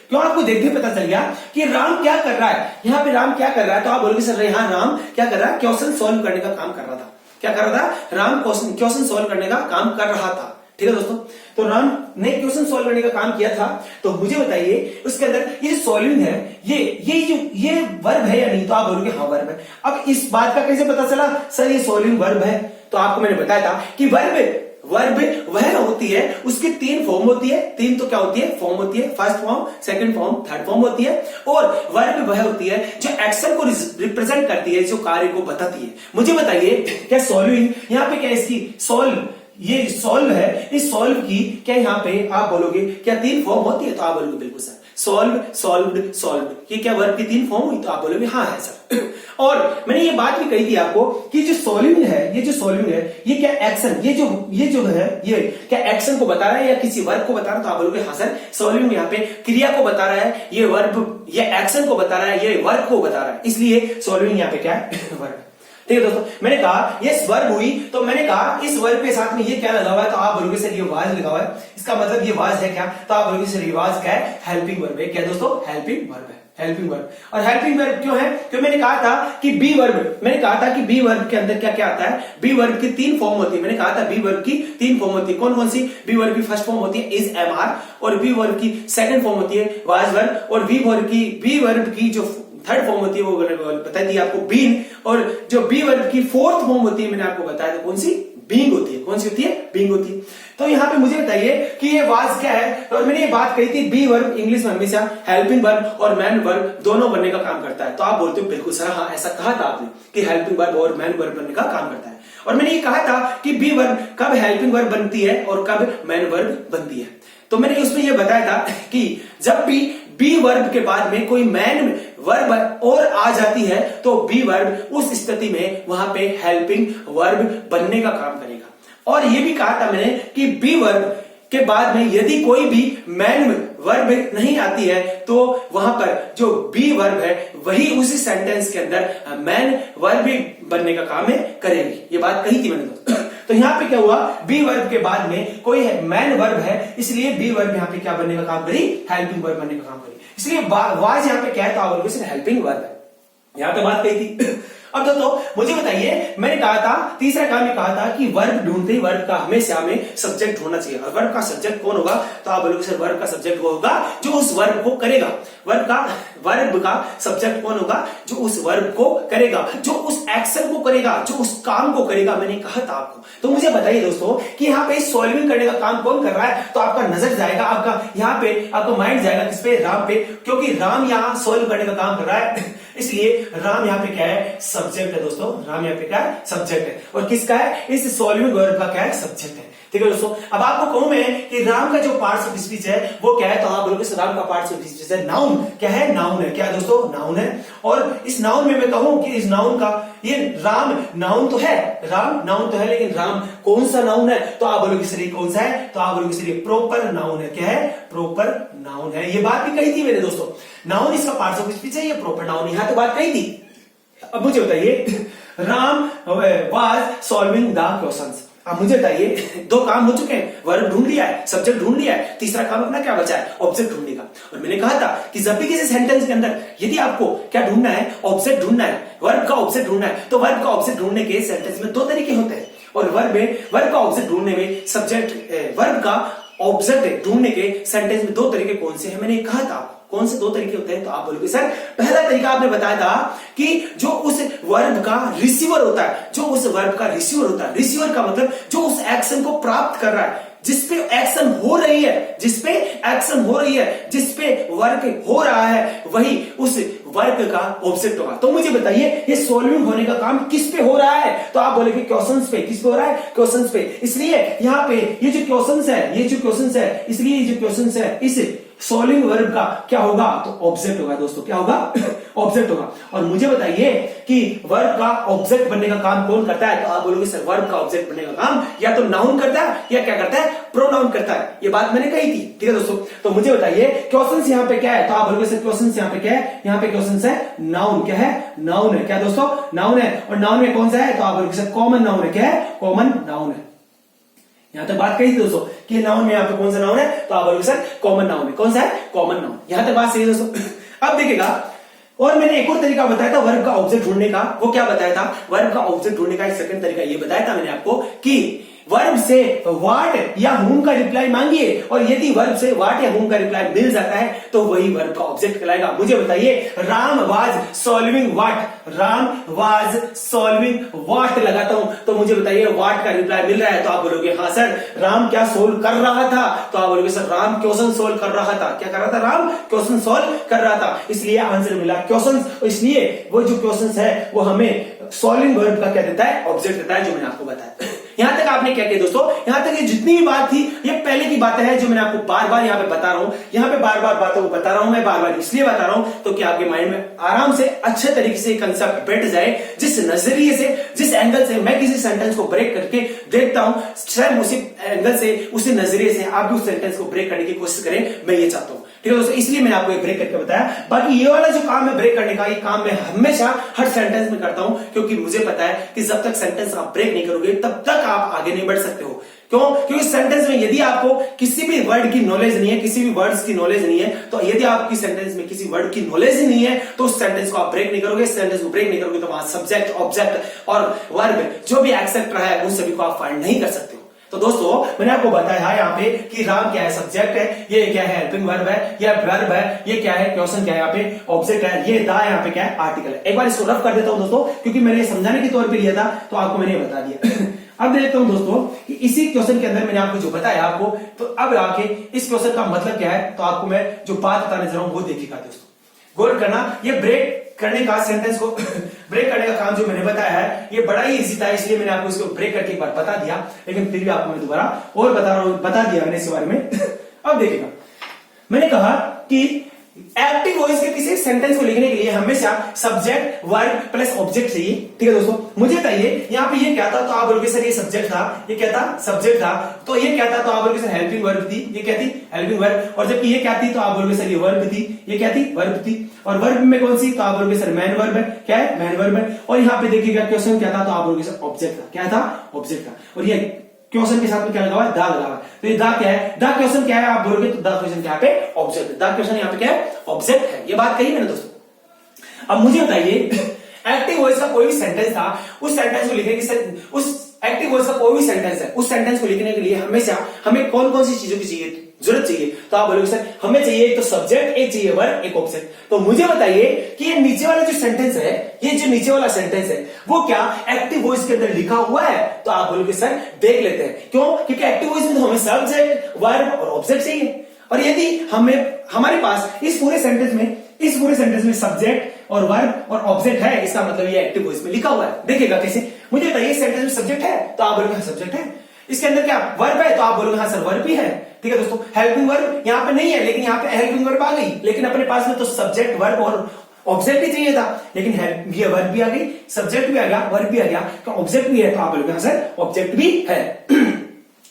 क्यों? आपको देखते पता चल गया कि राम क्या कर रहा है। यहाँ पे राम क्या कर रहा है? तो आप बोलोगे सर यहाँ राम क्या कर रहा है? क्वेश्चन सॉल्व करने का काम कर रहा था। क्या कर रहा था? राम क्वेश्चन सॉल्व करने का काम कर रहा था। ठीक है दोस्तों, तो राम ने क्वेश्चन सॉल्व करने का काम किया था। तो मुझे बताइए उसके अंदर ये सॉल्विंग है, ये वर्ब है या नहीं? तो आप बोलोगे हाँ वर्ब है। अब इस बात का कैसे पता चला सर ये सॉल्विंग वर्ब है? तो आपको मैंने बताया था कि वर्ब वह होती है, उसकी 3 फॉर्म होती है। 3 तो क्या होती है? फॉर्म होती है, first form, second form, third form होती है। और वर्ब वह होती है जो एक्शन को रिप्रेजेंट करती है, जो कार्य को बताती है। मुझे बताइए क्या सॉल्विंग यहाँ पे क्या इसकी ये सॉल्व है, इस सॉल्व की क्या यहाँ पे आप बोलोगे क्या 3 फॉर्म होती है? तो आप बोलोगे बिल्कुल सर, सॉल्व, सॉल्व्ड, सॉल्व्ड, ये क्या वर्ब की 3 फॉर्म हुई? तो आप बोलोगे हाँ है सर। और मैंने ये बात भी कही थी आपको कि जो सॉल्विंग है, ये क्या एक्शन, ये जो है ये क्या एक्शन को बता रहा है या किसी वर्ब को बता रहा है? तो आप बोलोगे हाँ सर, सॉल्विंग यहाँ पे क्रिया को बता रहा है, ये वर्ब, ये एक्शन को बता रहा है, ये वर्ब को बता रहा है, इसलिए सॉल्विंग यहाँ पे क्या है? वर्ब। ठीक है दोस्तों, मैंने कहा ये वर्ब हुई, तो मैंने कहा इस वर्ब के साथ में ये क्या लगा हुआ है? तो आप बोलोगे सर ये वाज लगा हुआ है, इसका मतलब ये वाज है क्या? तो आप बोलोगे सर ये वाज क्या है? हेल्पिंग वर्ब है। क्या दोस्तों? हेल्पिंग वर्ब है, हेल्पिंग वर्ब। और हेल्पिंग वर्ब क्यों है? क्योंकि मैंने कहा था कि बी वर्ब के अंदर क्या क्या आता है? बी वर्ब की 3 फॉर्म होती है। मैंने कहा था बी वर्ब की 3 फॉर्म होती है। कौन कौन सी? बी वर्ब की फर्स्ट फॉर्म होती है इज, एम, आर, और बी वर्ब की सेकंड फॉर्म होती है वाज वर्ब, और बी वर्ब की जो थर्ड फॉर्म होती है वो बता दी आपको बीन, और जो बी वर्ब की 4th फॉर्म होती है मैंने आपको बताया था कौन सी? बीइंग होती है। कौन सी होती है? बीइंग होती है। तो यहाँ पे मुझे बताइए कि ये वाज क्या है? और मैंने ये बात कही थी बी वर्ब इंग्लिश में हमेशा हेल्पिंग वर्ब और मैन वर्ब दोनों बनने का काम करता है। तो आप बोलते हो बिल्कुल सर हाँ ऐसा कहा था आपने कि हेल्पिंग वर्ब और मैन वर्ब बनने का काम करता है। और मैंने ये कहा था कि बी वर्ब कब हेल्पिंग वर्ब बनती है और कब मैन वर्ब बनती है। तो मैंने उसमें यह बताया था कि जब भी बी वर्ब के बाद में कोई मैन वर्ब और आ जाती है तो बी वर्ब उस स्थिति में वहां पे हेल्पिंग वर्ब बनने का काम करेगा। और यह भी कहा था मैंने कि बी वर्ब के बाद में यदि कोई भी मैन वर्ब नहीं आती है तो वहां पर जो बी वर्ब है वही उसी सेंटेंस के अंदर मैन वर्ब भी बनने का काम करेगी। ये बात कही थी मैंने। तो यहाँ पे क्या हुआ? बी वर्ब के बाद में कोई मैन वर्ब है, इसलिए बी वर्ब यहाँ पे क्या बनने का काम करी? हेल्पिंग वर्ब बनने का काम करी। इसलिए वाज यहाँ पे क्या है? तो आप बोलोगे हेल्पिंग वर्ब है। यहाँ पे बात कही थी। अब दोस्तों मुझे बताइए, मैंने कहा था तीसरा काम ये कहा था कि वर्ब ढूंढते ही वर्ब का हमेशा हमें सब्जेक्ट होना चाहिए। और वर्ब का सब्जेक्ट कौन होगा? तो आप बोलोगे सर वर्ब का सब्जेक्ट वो होगा जो उस वर्ब को करेगा। वर्ब का सब्जेक्ट कौन होगा? जो उस वर्ब को करेगा, जो उस एक्शन को करेगा, जो उस काम को करेगा। मैंने कहा था आपको। तो मुझे बताइए दोस्तों कि यहाँ पे सॉल्विंग करने का काम कौन कर रहा है? तो आपका नजर जाएगा, आपका यहाँ पे आपका माइंड जाएगा किस पे? राम पे, क्योंकि राम यहाँ सॉल्व करने का काम कर रहा है। इसलिए राम यहाँ पे क्या है? सब्जेक्ट है दोस्तों। राम यहाँ पे क्या है? सब्जेक्ट है। और किसका है? इस सॉल्विंग वर्ब का क्या है? सब्जेक्ट है। ठीक है दोस्तों, अब आपको कहूं मैं कि राम का जो पार्ट्स ऑफ स्पीच है वो क्या है? तो आप बोलोगे राम का पार्ट्स ऑफ स्पीच है नाउन। क्या है? नाउन है। क्या दोस्तों? नाउन है। और इस नाउन में मैं कहूं कि इस नाउन का ये राम नाउन तो है, राम नाउन तो है, लेकिन राम कौन सा नाउन है? तो आप बोलोगे सर ये कौन सा है? तो आप बोलोगे सर ये प्रॉपर नाउन है। क्या है? प्रॉपर नाउन है। ये बात भी कही थी मैंने दोस्तों, नाउन इसका पार्ट्स ऑफ स्पीच है, ये प्रॉपर नाउन। यहां तो बात कही थी। अब मुझे बताइए Ram was solving the questions. अब मुझे बताइए 2 काम हो चुके हैं, वर्ब ढूंढ लिया है, सब्जेक्ट ढूंढ लिया है, तीसरा काम अपना क्या बचा है? ऑब्जेक्ट ढूंढने का। और मैंने कहा था कि जब भी किसी सेंटेंस के अंदर यदि आपको क्या ढूंढना है? ऑब्जेक्ट ढूंढना है, वर्ब का ऑब्जेक्ट ढूंढना है, तो वर्ब का ऑब्जेक्ट ढूंढने के सेंटेंस में 2 तरीके होते हैं। और वर्ब का ऑब्जेक्ट ढूंढने में वर्ब का ऑब्जेक्ट ढूंढने के सेंटेंस में 2 तरीके कौन से हैं? मैंने कहा था कौन से 2 तरीके होते हैं? तो आप बोलोगे सर पहला तरीका आपने बताया था कि जो उस वर्ब का रिसीवर होता है, जो उस वर्ब का रिसीवर होता है। रिसीवर का मतलब जो उस एक्शन को प्राप्त कर रहा है, जिसपे एक्शन हो रही है, जिसपे वर्क हो रहा है, वही उस वर्क का ऑब्जेक्ट होगा। तो मुझे बताइए ये सॉल्विंग होने का काम किस पे हो रहा है? तो आप बोलेंगे क्वेश्चंस पे। किस पे हो रहा है? क्वेश्चंस पे। इसलिए यहाँ पे ये जो क्वेश्चंस है, इसलिए ये जो क्वेश्चंस है इस सॉल्विंग वर्ब का क्या होगा? तो ऑब्जेक्ट होगा दोस्तों। क्या होगा? ऑब्जेक्ट होगा। और मुझे बताइए कि वर्ब का ऑब्जेक्ट बनने का काम कौन करता है? तो आप बोलोगे सर वर्ब का ऑब्जेक्ट बनने का काम या तो नाउन करता है या क्या करता है? प्रोनाउन करता है। ये बात मैंने कही थी। ठीक है दोस्तों, तो मुझे बताइए क्वेश्चंस यहाँ पे क्या है? तो आप बोलोगे सर क्वेश्चंस यहाँ पे क्या है? यहाँ पे क्वेश्चंस है नाउन। क्या है? नाउन है। क्या दोस्तों? नाउन है। और नाउन में कौन सा है? तो आप बोलोगे सर कॉमन नाउन है। क्या है? कॉमन नाउन है। यहां तक बात कही थी दोस्तों कि नाउन में यहाँ पे कौन सा नाउन है? तो आप बोलोगे सर कॉमन नाउन है। कौन सा है? Common noun. यहां तक बात सही है दोस्तों। अब देखिएगा, और मैंने एक और तरीका बताया था वर्ब का ऑब्जेक्ट ढूंढने का। वो क्या बताया था? वर्ब का ऑब्जेक्ट ढूंढने का एक सेकंड तरीका ये बताया था मैंने आपको कि वर्ब से व्हाट या हुम का रिप्लाई मांगिए, और यदि वर्ब से व्हाट या हुम का रिप्लाई मिल जाता है तो वही वर्ब का ऑब्जेक्ट कहलाएगा। मुझे बताइए, Ram was solving what, Ram was solving what लगाता हूं तो मुझे बताइए व्हाट का रिप्लाई मिल रहा है, तो आप बोलोगे हाँ सर राम क्या सोल्व कर रहा था, तो आप बोलोगे सर राम क्वेश्चन सोल्व कर रहा था। क्या कर रहा था? राम क्वेश्चन सोल्व कर रहा था, इसलिए आंसर मिला क्वेश्चन। इसलिए वो जो क्वेश्चन है वो हमें सॉल्विंग वर्ब का क्या देता है? ऑब्जेक्ट देता है, जो मैंने आपको बताया। यहां तक आपने क्या किया दोस्तों, यहां तक ये जितनी भी बात थी ये पहले की बातें हैं जो मैंने आपको बार बार यहां पे बता रहा हूं। यहां पे बार बार बातों को बता रहा हूं, मैं बार बार इसलिए बता रहा हूं तो कि आपके माइंड में आराम से अच्छे तरीके से कंसेप्ट बैठ जाए। जिस नजरिए से, जिस एंगल से मैं किसी सेंटेंस को ब्रेक करके देखता हूं, सेम उसी एंगल से, उसी नजरिए से आप भी उस सेंटेंस को ब्रेक करने की कोशिश करें, मैं ये चाहता हूं। ठीक है दोस्तों, इसलिए मैंने आपको एक ब्रेक करके बताया। बाकी ये वाला जो काम है ब्रेक करने का, ये काम मैं हमेशा हर सेंटेंस में करता हूं, क्योंकि मुझे पता है कि जब तक सेंटेंस आप ब्रेक नहीं करोगे तब तक आप आगे नहीं बढ़ सकते हो। क्यों? क्योंकि सेंटेंस में यदि आपको किसी भी वर्ड की नॉलेज नहीं है, किसी भी वर्ड्स की नॉलेज नहीं है, तो यदि आपकी सेंटेंस में किसी वर्ड की नॉलेज ही नहीं है तो उस सेंटेंस को आप ब्रेक नहीं करोगे। सेंटेंस को ब्रेक नहीं करोगे तो वहां सब्जेक्ट, ऑब्जेक्ट और वर्ब जो भी एक्सेप्ट रहा है उन सभी को आप फाइंड नहीं कर सकते हो। तो दोस्तों मैंने आपको बताया यहाँ पे कि राम क्या है? सब्जेक्ट है। ये क्या है? हेल्पिंग वर्ब है। ये वर्ब है। ये क्या है? क्वेश्चन क्या है? यहाँ पे ऑब्जेक्ट है। ये दा यहाँ पे क्या है? आर्टिकल है। एक बार इसको रफ कर देता हूं दोस्तों, क्योंकि मैंने ये समझाने के तौर पे लिया था तो आपको मैंने बता दिया। अब देखता हूं दोस्तों कि इसी क्वेश्चन के अंदर मैंने आपको जो बताया आपको, तो अब आके इस क्वेश्चन का मतलब क्या है, तो आपको मैं जो बात बताने जा रहा हूं वो देखिएगा दोस्तों, गौर करना। ये ब्रेक करने का, सेंटेंस को ब्रेक करने का काम जो मैंने बताया है ये बड़ा ही इजी था, इसलिए मैंने आपको इसको ब्रेक करके एक बार बता दिया, लेकिन फिर भी आपको मैं दोबारा और बता दिया मैंने इसके बारे में। अब देखिएगा, मैंने कहा कि एक्टिव वॉइस के किसी सेंटेंस को लिखने के लिए हमेशा सब्जेक्ट, वर्ब प्लस ऑब्जेक्ट चाहिए। ठीक है दोस्तों, मुझे बताइए यहाँ पे ये क्या था, तो आप बोलोगे सर ये सब्जेक्ट था। ये क्या था? सब्जेक्ट था। तो ये क्या था? तो आप बोलोगे सर हेल्पिंग वर्ब थी। ये क्या थी? Helping verb. और जबकि ये क्या थी? तो आप बोलोगे सर ये वर्ब थी। ये क्या थी? वर्ब थी। और वर्ब में कौन सी? तो आप बोलोगे सर मैन वर्ब है। क्या है? मैन वर्ब है। और यहाँ पे देखिएगा क्वेश्चन क्या था, तो आप बोलोगे सर ऑब्जेक्ट था। क्या था? ऑब्जेक्ट था। और ये क्वेश्चन के साथ में क्या लगा हुआ है? दा लगा हुआ है। तो ये दा क्या है? दा क्वेश्चन क्या है आप बोलोगे, तो दा क्वेश्चन क्या पे? ऑब्जेक्ट है। दा क्वेश्चन यहाँ पे क्या है? ऑब्जेक्ट है। ये बात कही मैंने दोस्तों। अब मुझे बताइए, एक्टिव वॉइस का कोई भी सेंटेंस था, उस सेंटेंस को लिखने की, उस एक्टिव वॉइस का कोई भी सेंटेंस है, उस सेंटेंस को लिखने के लिए हमेशा हमें कौन कौन सी चीजों की जरूरत चाहिए? तो आप बोलोगे सर हमें चाहिए एक तो सब्जेक्ट, एक चाहिए वर्ब, एक ऑब्जेक्ट। तो मुझे बताइए कि ये नीचे वाला जो सेंटेंस है, ये जो नीचे वाला सेंटेंस है वो क्या एक्टिव वॉइस के अंदर लिखा हुआ है? तो आप बोलोगे सर देख लेते हैं। क्यों? क्योंकि एक्टिव वॉइस में तो हमें सब्जेक्ट, वर्ब और ऑब्जेक्ट चाहिए। और यदि हमारे पास इस पूरे सेंटेंस में सब्जेक्ट और वर्ब और ऑब्जेक्ट है, इसका मतलब ये एक्टिव वॉइस में लिखा हुआ है। देखिएगा कैसे, मुझे बताइए सेंटेंस में सब्जेक्ट है तो आप बोलोगे सब्जेक्ट है। इसके अंदर क्या वर्ब है? तो आप बोलोगे हाँ सर वर्ब भी है। ठीक है दोस्तों, हेल्पिंग वर्ब यहाँ पे नहीं है, लेकिन यहाँ पे हेल्पिंग वर्ब आ गई। लेकिन अपने पास में तो सब्जेक्ट, वर्ब और ऑब्जेक्ट भी चाहिए था, लेकिन ये वर्ब भी आ गई, सब्जेक्ट भी आ गया, वर्ब भी आ गया, तो ऑब्जेक्ट भी है। तो आप बोलोगे हाँ सर ऑब्जेक्ट भी है।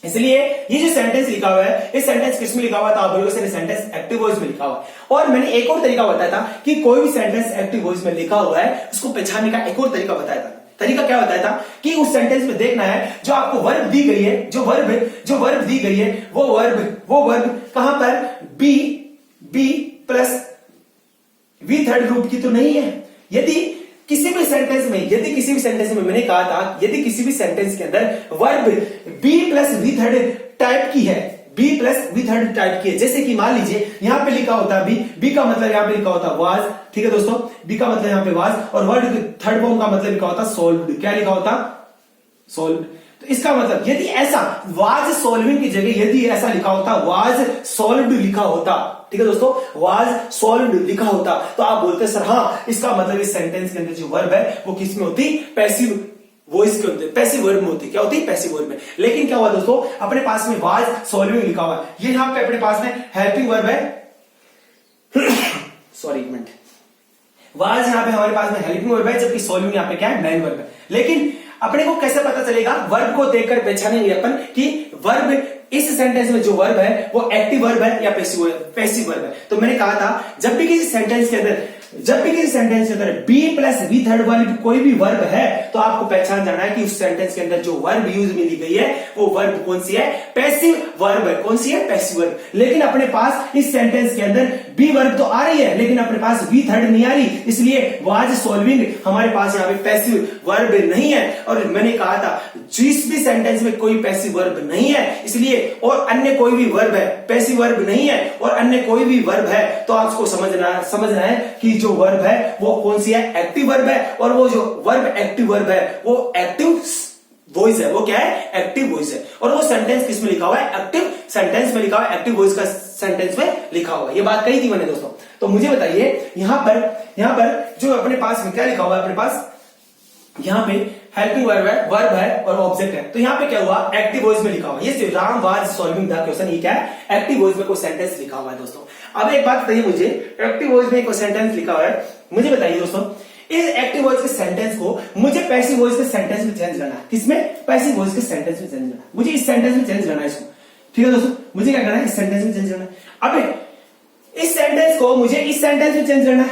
इसलिए ये जो सेंटेंस लिखा हुआ है, ये सेंटेंस किस में लिखा हुआ था? आप बोलोगे सर सेंटेंस एक्टिव वॉइस में लिखा हुआ है। और मैंने एक और तरीका बताया था कि कोई भी सेंटेंस एक्टिव वॉइस में लिखा हुआ है उसको पहचानने का एक और तरीका बताया था। तरीका क्या बताया था कि उस सेंटेंस में देखना है जो आपको वर्ब दी गई है, जो वर्ब दी गई है वो वर्ब कहां पर? बी प्लस वी थर्ड रूप की तो नहीं है। यदि किसी भी सेंटेंस में मैंने कहा था, यदि किसी भी सेंटेंस के अंदर verb B plus V third type की है, B plus V third type की है, जैसे कि मान लीजिए यहां पे लिखा होता है बी का मतलब यहां पे लिखा होता वाज। ठीक है दोस्तों, बी का मतलब यहां पे वाज, और वर्ड थर्ड फॉर्म का मतलब लिखा होता सोल्व्ड। क्या लिखा होता? सोल्व्ड। तो इसका मतलब यदि ऐसा वाज सॉल्विंग की जगह यदि ऐसा लिखा होता वाज सॉल्व्ड लिखा होता, ठीक है दोस्तों, वाज सॉल्व्ड लिखा होता, तो आप बोलते सर हाँ इसका मतलब इस सेंटेंस के अंदर जो वर्ब है वो किस में होती? पैसिव वॉइस के होते, पैसिव वर्ब में होती। क्या होती? पैसिव वर्ब में। लेकिन क्या हुआ दोस्तों, अपने पास में वाज सॉल्विंग लिखा हुआ है, ये यहां पे अपने पास में हेल्पिंग वर्ब है। सॉरी एक मिनट, वाज यहां पे हमारे पास में हेल्पिंग वर्ब है, जबकि सॉल्विंग यहां पे क्या है? मेन वर्ब है। लेकिन अपने को कैसे पता चलेगा? वर्ब को देखकर पहचानेंगे अपन कि वर्ब इस सेंटेंस में जो वर्ब है वो एक्टिव वर्ब है या पैसिव वर्ब है। तो मैंने कहा था जब भी किसी सेंटेंस के अंदर be plus V third verb कोई भी वर्ब है तो आपको पहचान जाना है कि उस सेंटेंस के अंदर जो वर्ब यूज में ली गई है वो वर्ब कौन सी है? पैसिव वर्ब है। कौन सी है? Passive verb. लेकिन अपने पास इस सेंटेंस के अंदर बी वर्ब तो आ रही है लेकिन अपने पास वी थर्ड नहीं आ रही, इसलिए वाज सॉल्विंग हमारे पास यहाँ पे पैसिव वर्ब नहीं है। और मैंने कहा था जिस भी सेंटेंस में कोई पैसिव वर्ब नहीं है इसलिए और अन्य कोई भी वर्ब है, पैसिव वर्ब नहीं है और अन्य कोई भी वर्ब है तो आपको समझना है कि जो वर्ब है वो कौन सी है, एक्टिव वर्ब है। और वो जो वर्ब एक्टिव वर्ब है वो एक्टिव वॉइस है, वो क्या है, एक्टिव वॉइस है। और वो सेंटेंस किस में लिखा हुआ है, एक्टिव सेंटेंस में लिखा हुआ है, एक्टिव वॉइस का सेंटेंस में लिखा हुआ है। ये बात कही थी मैंने दोस्तों। तो मुझे बताइए यहां पर जो अपने पास में क्या लिखा हुआ है, अपने पास यहां पे हेल्पिंग वर्ब है और ऑब्जेक्ट है। तो यहां पे क्या हुआ, एक्टिव वॉइस में लिखा हुआ है। ये Ram was solving the question, ये क्या है, एक्टिव वॉइस में कोई सेंटेंस लिखा हुआ है दोस्तों। अब एक बात बताइए मुझे, एक्टिव वॉइस में कोई सेंटेंस लिखा हुआ है, मुझे बताइए दोस्तों इस एक्टिव वॉइस के सेंटेंस को मुझे पैसिव वॉइस के सेंटेंस में चेंज करना है। किसमें, पैसिव वॉइस के सेंटेंस में चेंज करना है। मुझे इस सेंटेंस में चेंज करना है इसको, ठीक है दोस्तों। मुझे क्या करना है, इस सेंटेंस में चेंज करना है। अब इस सेंटेंस को मुझे इस सेंटेंस में चेंज करना है,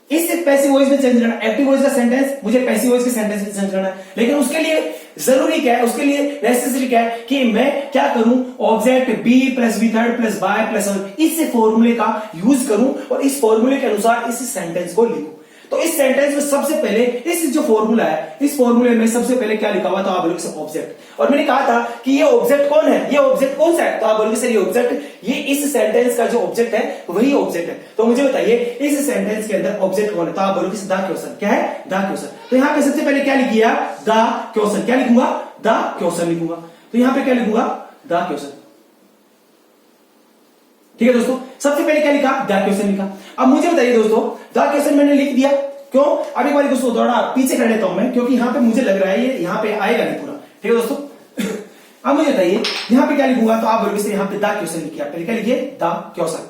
इस पैसिव वॉइस में चेंज करना है। एक्टिव वॉइस का सेंटेंस मुझे पैसिव वॉइस के सेंटेंस में चेंज करना है। लेकिन उसके लिए जरूरी क्या है, उसके लिए नेसेसरी क्या है कि मैं क्या करूं, object be plus V third plus by plus इस फॉर्मूले का यूज करूं और इस फॉर्मूले के अनुसार इस सेंटेंस को लिखूं। तो इस सेंटेंस में सबसे पहले इस जो फॉर्मूला है, इस फॉर्मूले में सबसे पहले क्या लिखा हुआ, तो आप बोलोगे ऑब्जेक्ट। और मैंने कहा था कि ये ऑब्जेक्ट कौन है, ये ऑब्जेक्ट कौन सा है, तो आप बोलोगे सर ये ऑब्जेक्ट, ये इस सेंटेंस का जो ऑब्जेक्ट है वही ऑब्जेक्ट है। तो मुझे बताइए इस सेंटेंस के अंदर ऑब्जेक्ट कौन है, तो आप बोलोगे द क्वेश्चन। क्या है, द क्वेश्चन। तो यहां पे सबसे पहले क्या लिखिए, द क्वेश्चन। क्या लिखूंगा, द क्वेश्चन लिखूंगा। तो यहां पे क्या लिखूंगा, द क्वेश्चन। ठीक है दोस्तों, सबसे पहले क्या लिखा, द क्वेश्चन लिखा। अब मुझे बताइए दोस्तों, द क्वेश्चन मैंने लिख दिया, क्यों, अब एक बार दोस्तों थोड़ा पीछे कर लेता हूं मैं, क्योंकि यहां पे मुझे लग रहा है ये यहां पे आएगा नहीं पूरा। ठीक है दोस्तों अब मुझे बताइए यहां पे क्या लिखूंगा, तो आप बोलोगे यहां पे द क्वेश्चन लिखिए। पहले क्या लिखिए, द क्वेश्चन।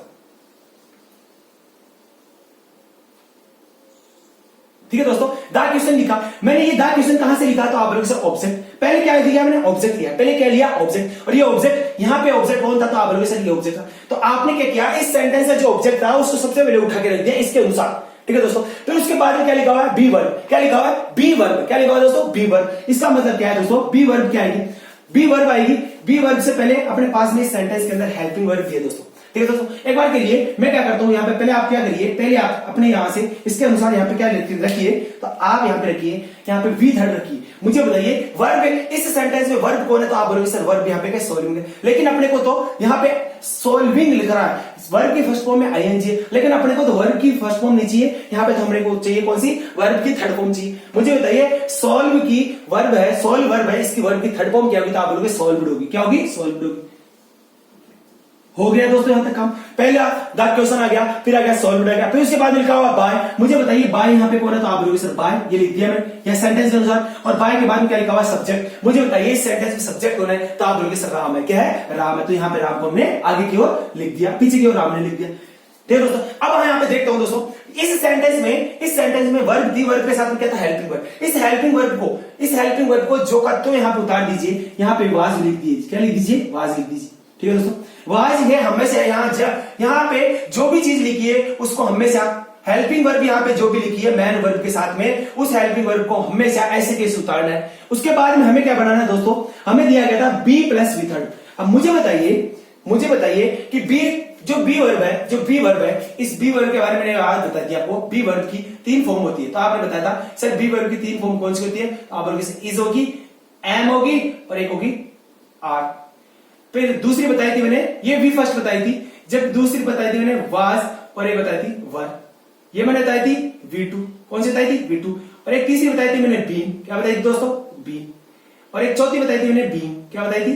ठीक है दोस्तों, द क्वेश्चन लिखा मैंने। ये द क्वेश्चन कहां से लिखा, तो आप बोलोगे सर ऑब्जेक्ट। पहले क्या लिया मैंने, ऑब्जेक्ट लिया। पहले क्या लिया, ऑब्जेक्ट। और ये ऑब्जेक्ट, यहां पे ऑब्जेक्ट कौन था, तो आप बोलोगे सर ये ऑब्जेक्ट था। तो आपने क्या किया, इस सेंटेंस का जो ऑब्जेक्ट था उसको सबसे पहले उठा के रख दिया इसके अनुसार। ठीक है दोस्तों, फिर उसके बाद में क्या लिखा हुआ है, बी वर्ब। क्या लिखा हुआ है, बी वर्ब। क्या लिखा हुआ है दोस्तों, बी वर्ब। इसका मतलब क्या है दोस्तों, बी वर्ब क्या आएगी, बी वर्ब आएगी। बी वर्ब से पहले अपने पास में इस सेंटेंस के अंदर हेल्पिंग वर्ब भी है दोस्तों। ठीक है दोस्तों, एक बार के लिए मैं क्या करता हूं, यहां पे पहले आप क्या करिए, पहले आप अपने यहां से इसके अनुसार यहां पे क्या रखिए, तो आप यहां पे रखिए, यहां पे वी थर्ड रखिए। मुझे बताइए वर्ब इस सेंटेंस में वर्ब कौन है, तो आप बोलोगे सर वर्ब यहां पे क्या, सॉल्विंग है। लेकिन अपने को तो यहां पे सॉल्विंग लिख रहा है, वर्ब की फर्स्ट फॉर्म में आईएनजी है, लेकिन अपने को तो वर्ब की फर्स्ट फॉर्म नहीं चाहिए, यहां पे तो हमने को चाहिए कौन सी, वर्ब की थर्ड फॉर्म चाहिए। मुझे बताइए सॉल्व की वर्ब है, सॉल्व वर्ब है, इसकी वर्ब की थर्ड फॉर्म क्या होगी, तो आप बोलोगे सॉल्व्ड होगी। क्या होगी, सॉल्व्ड होगी। हो गया दोस्तों यहां तक काम। पहला द क्वेश्चन आ गया, फिर आ गया सॉल्व्ड आ गया, फिर उसके बाद लिखा हुआ बाय। मुझे बताइए बाय यहां पे कौन है, तो आप बोलोगे सर बाय, ये लिख दिया मैंने यह सेंटेंस के अनुसार। और बाय के बाद में क्या लिखा हुआ, सब्जेक्ट। मुझे बताइए इस सेंटेंस में सब्जेक्ट कौन है, तो आप बोलोगे सर राम है। क्या है, राम है। तो यहां पे राम को हमने आगे की ओर लिख दिया, पीछे की ओर राम ने लिख दिया। ठीक है दोस्तों, अब मैं यहां पे देखता हूं दोस्तों इस सेंटेंस में वर्ब दी वर्ब के साथ में क्या था, हेल्पिंग वर्ब। इस हेल्पिंग वर्ब को जो का तो यहां पे उतार दीजिए, यहां पे वाज लिख दीजिए। क्या लिख दीजिए, वाज लिख दीजिए। ठीक है दोस्तों, वाज है हमेशा यहां पे जो भी चीज लिखी है उसको हमेशा हेल्पिंग वर्ब यहां पे जो भी लिखी है मैन वर्ब के साथ में, उस हेल्पिंग वर्ब को हमेशा ऐसे कैसे उतारना है। उसके बाद में हमें क्या बनाना है दोस्तों, हमें दिया गया था बी प्लस वी थर्ड। अब मुझे बताइए कि जो बी वर्ब है, इस बी वर्ब के बारे में मैंने आज बता दिया आपको। बी वर्ब की 3 फॉर्म होती है, तो आपने बताया था सर बी वर्ब की 3 फॉर्म कौन सी होती है, तो आप बोलोगे इज होगी, एम होगी और एक होगी आर। फिर दूसरी बताई थी मैंने, ये वी फर्स्ट बताई थी, जब दूसरी बताई थी मैंने वाज, और ये बताई थी वर। ये मैंने बताई थी V2, कौन सी बताई थी, V2। और एक तीसरी बताई थी मैंने बीम। क्या बताई थी दोस्तों, बीम। और एक चौथी बताई थी मैंने बीम। क्या बताई थी,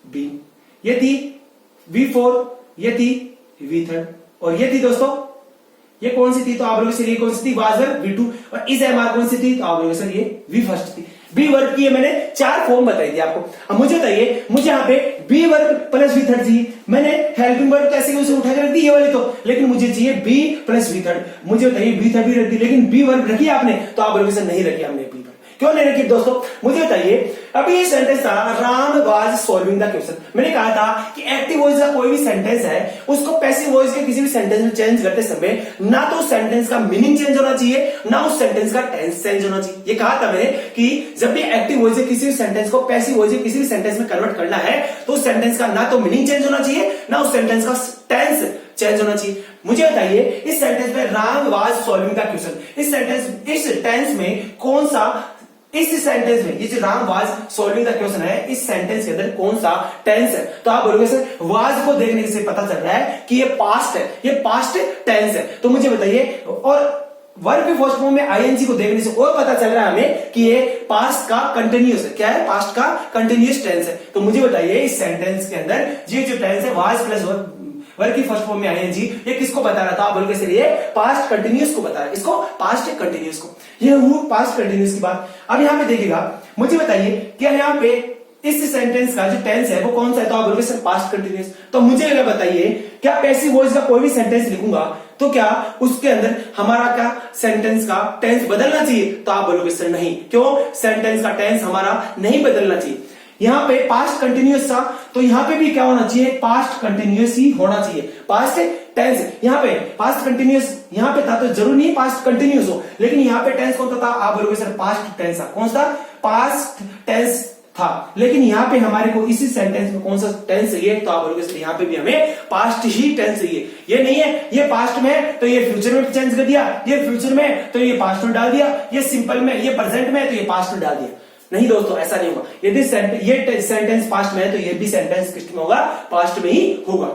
बीम। ये थी V4, ये थी V3 और ये थी दोस्तों, ये कौन सी थी, तो आप लोग सर ये कौन सी थी, वाजर V2। और इस एमआर कौन सी थी, तो आप लोग सर ये V फर्स्ट थी। बी वर्ब की मैंने 4 फॉर्म बताई थी आपको। अब मुझे बताइए, मुझे यहाँ पे be verb plus V third चाहिए। मैंने हेल्पिंग वर्ब कैसे उसे उठा के रख दी ये वाली, तो लेकिन मुझे चाहिए बी प्लस वी थर्ड। मुझे बताइए बी थर्ड भी रख दी, लेकिन बी वर्ब रखी आपने, तो आप बोलोगे सर नहीं रखी हमने बी वर्ब। क्यों नहीं रखी दोस्तों, मुझे बताइए। अभी ये सेंटेंस था Ram was solving the question. मैंने कहा था कि एक्टिव वॉइस का कोई भी सेंटेंस है उसको पैसिव वॉइस के किसी भी सेंटेंस में चेंज करते समय ना तो उस सेंटेंस का मीनिंग चेंज होना चाहिए, ना उस सेंटेंस का टेंस चेंज होना चाहिए। ये कहा था मैंने कि जब भी एक्टिव वॉइस से किसी भी सेंटेंस को पैसिव वॉइस से किसी भी सेंटेंस में कन्वर्ट करना है तो उस सेंटेंस का ना तो मीनिंग चेंज होना चाहिए, ना उस सेंटेंस का टेंस चेंज होना चाहिए। मुझे बताइए इस सेंटेंस में Ram was solving the question, इस टेंस में कौन सा, इस सेंटेंस में ये जो Ram was solving the question है, इस सेंटेंस के अंदर कौन सा टेंस है? तो आप बोलोगे सर वाज को देखने से पता चल रहा है कि ये पास्ट है, ये पास्ट टेंस है। तो मुझे बताइए, और वर्ब के फर्स्ट फॉर्म में आईएनजी को देखने से और पता चल रहा है हमें कि ये पास्ट का कंटिन्यूअस है। क्या है? पास्ट का कंटिन्यूअस टेंस है। तो मुझे बताइए इस सेंटेंस के अंदर ये जो टेंस है वाज प्लस वर्ब की फर्स्ट फॉर्म में आईएनजी, ये किसको बता रहा था? आप बोलोगे सर ये पास्ट कंटिन्यूअस को बता रहा है, इसको पास्ट कंटिन्यूअस को, ये हुआ पास्ट कंटिन्यूअस की बात। अब यहां पे देखिएगा, मुझे बताइए क्या यहाँ पे इस सेंटेंस का जो टेंस है वो कौन सा है? तो आप बोलोगे सर पास्ट कंटिन्यूअस। तो मुझे अगर बताइए क्या पैसिव वॉइस का कोई भी सेंटेंस लिखूंगा तो क्या उसके अंदर हमारा क्या सेंटेंस का टेंस बदलना चाहिए? तो आप बोलोगे सर नहीं। क्यों? सेंटेंस का टेंस हमारा नहीं बदलना चाहिए। यहां पे पास्ट कंटिन्यूअस था तो यहां पे भी क्या होना चाहिए? पास्ट कंटिन्यूअस ही होना चाहिए। पास्ट टेंस यहां पे पास्ट कंटिन्यूअस यहां पे था तो जरूर नहीं पास्ट कंटिन्यूअस हो, लेकिन यहां पे टेंस कौन सा था? आप बोलोगे सर पास्ट टेंस था। कौन सा? पास्ट टेंस था। लेकिन यहां पे हमारे को इसी सेंटेंस में कौन सा टेंस चाहिए? तो आप बोलोगे सर यहां पे भी हमें पास्ट ही टेंस चाहिए। ये नहीं है ये पास्ट में तो ये फ्यूचर में चेंज कर दिया, ये फ्यूचर में तो ये पास्ट में डाल दिया, ये सिंपल में ये प्रेजेंट में तो ये पास्ट में डाल दिया। नहीं दोस्तों, ऐसा नहीं होगा। यदि ये सेंटेंस पास्ट में है तो ये भी सेंटेंस किस में होगा? पास्ट में ही होगा।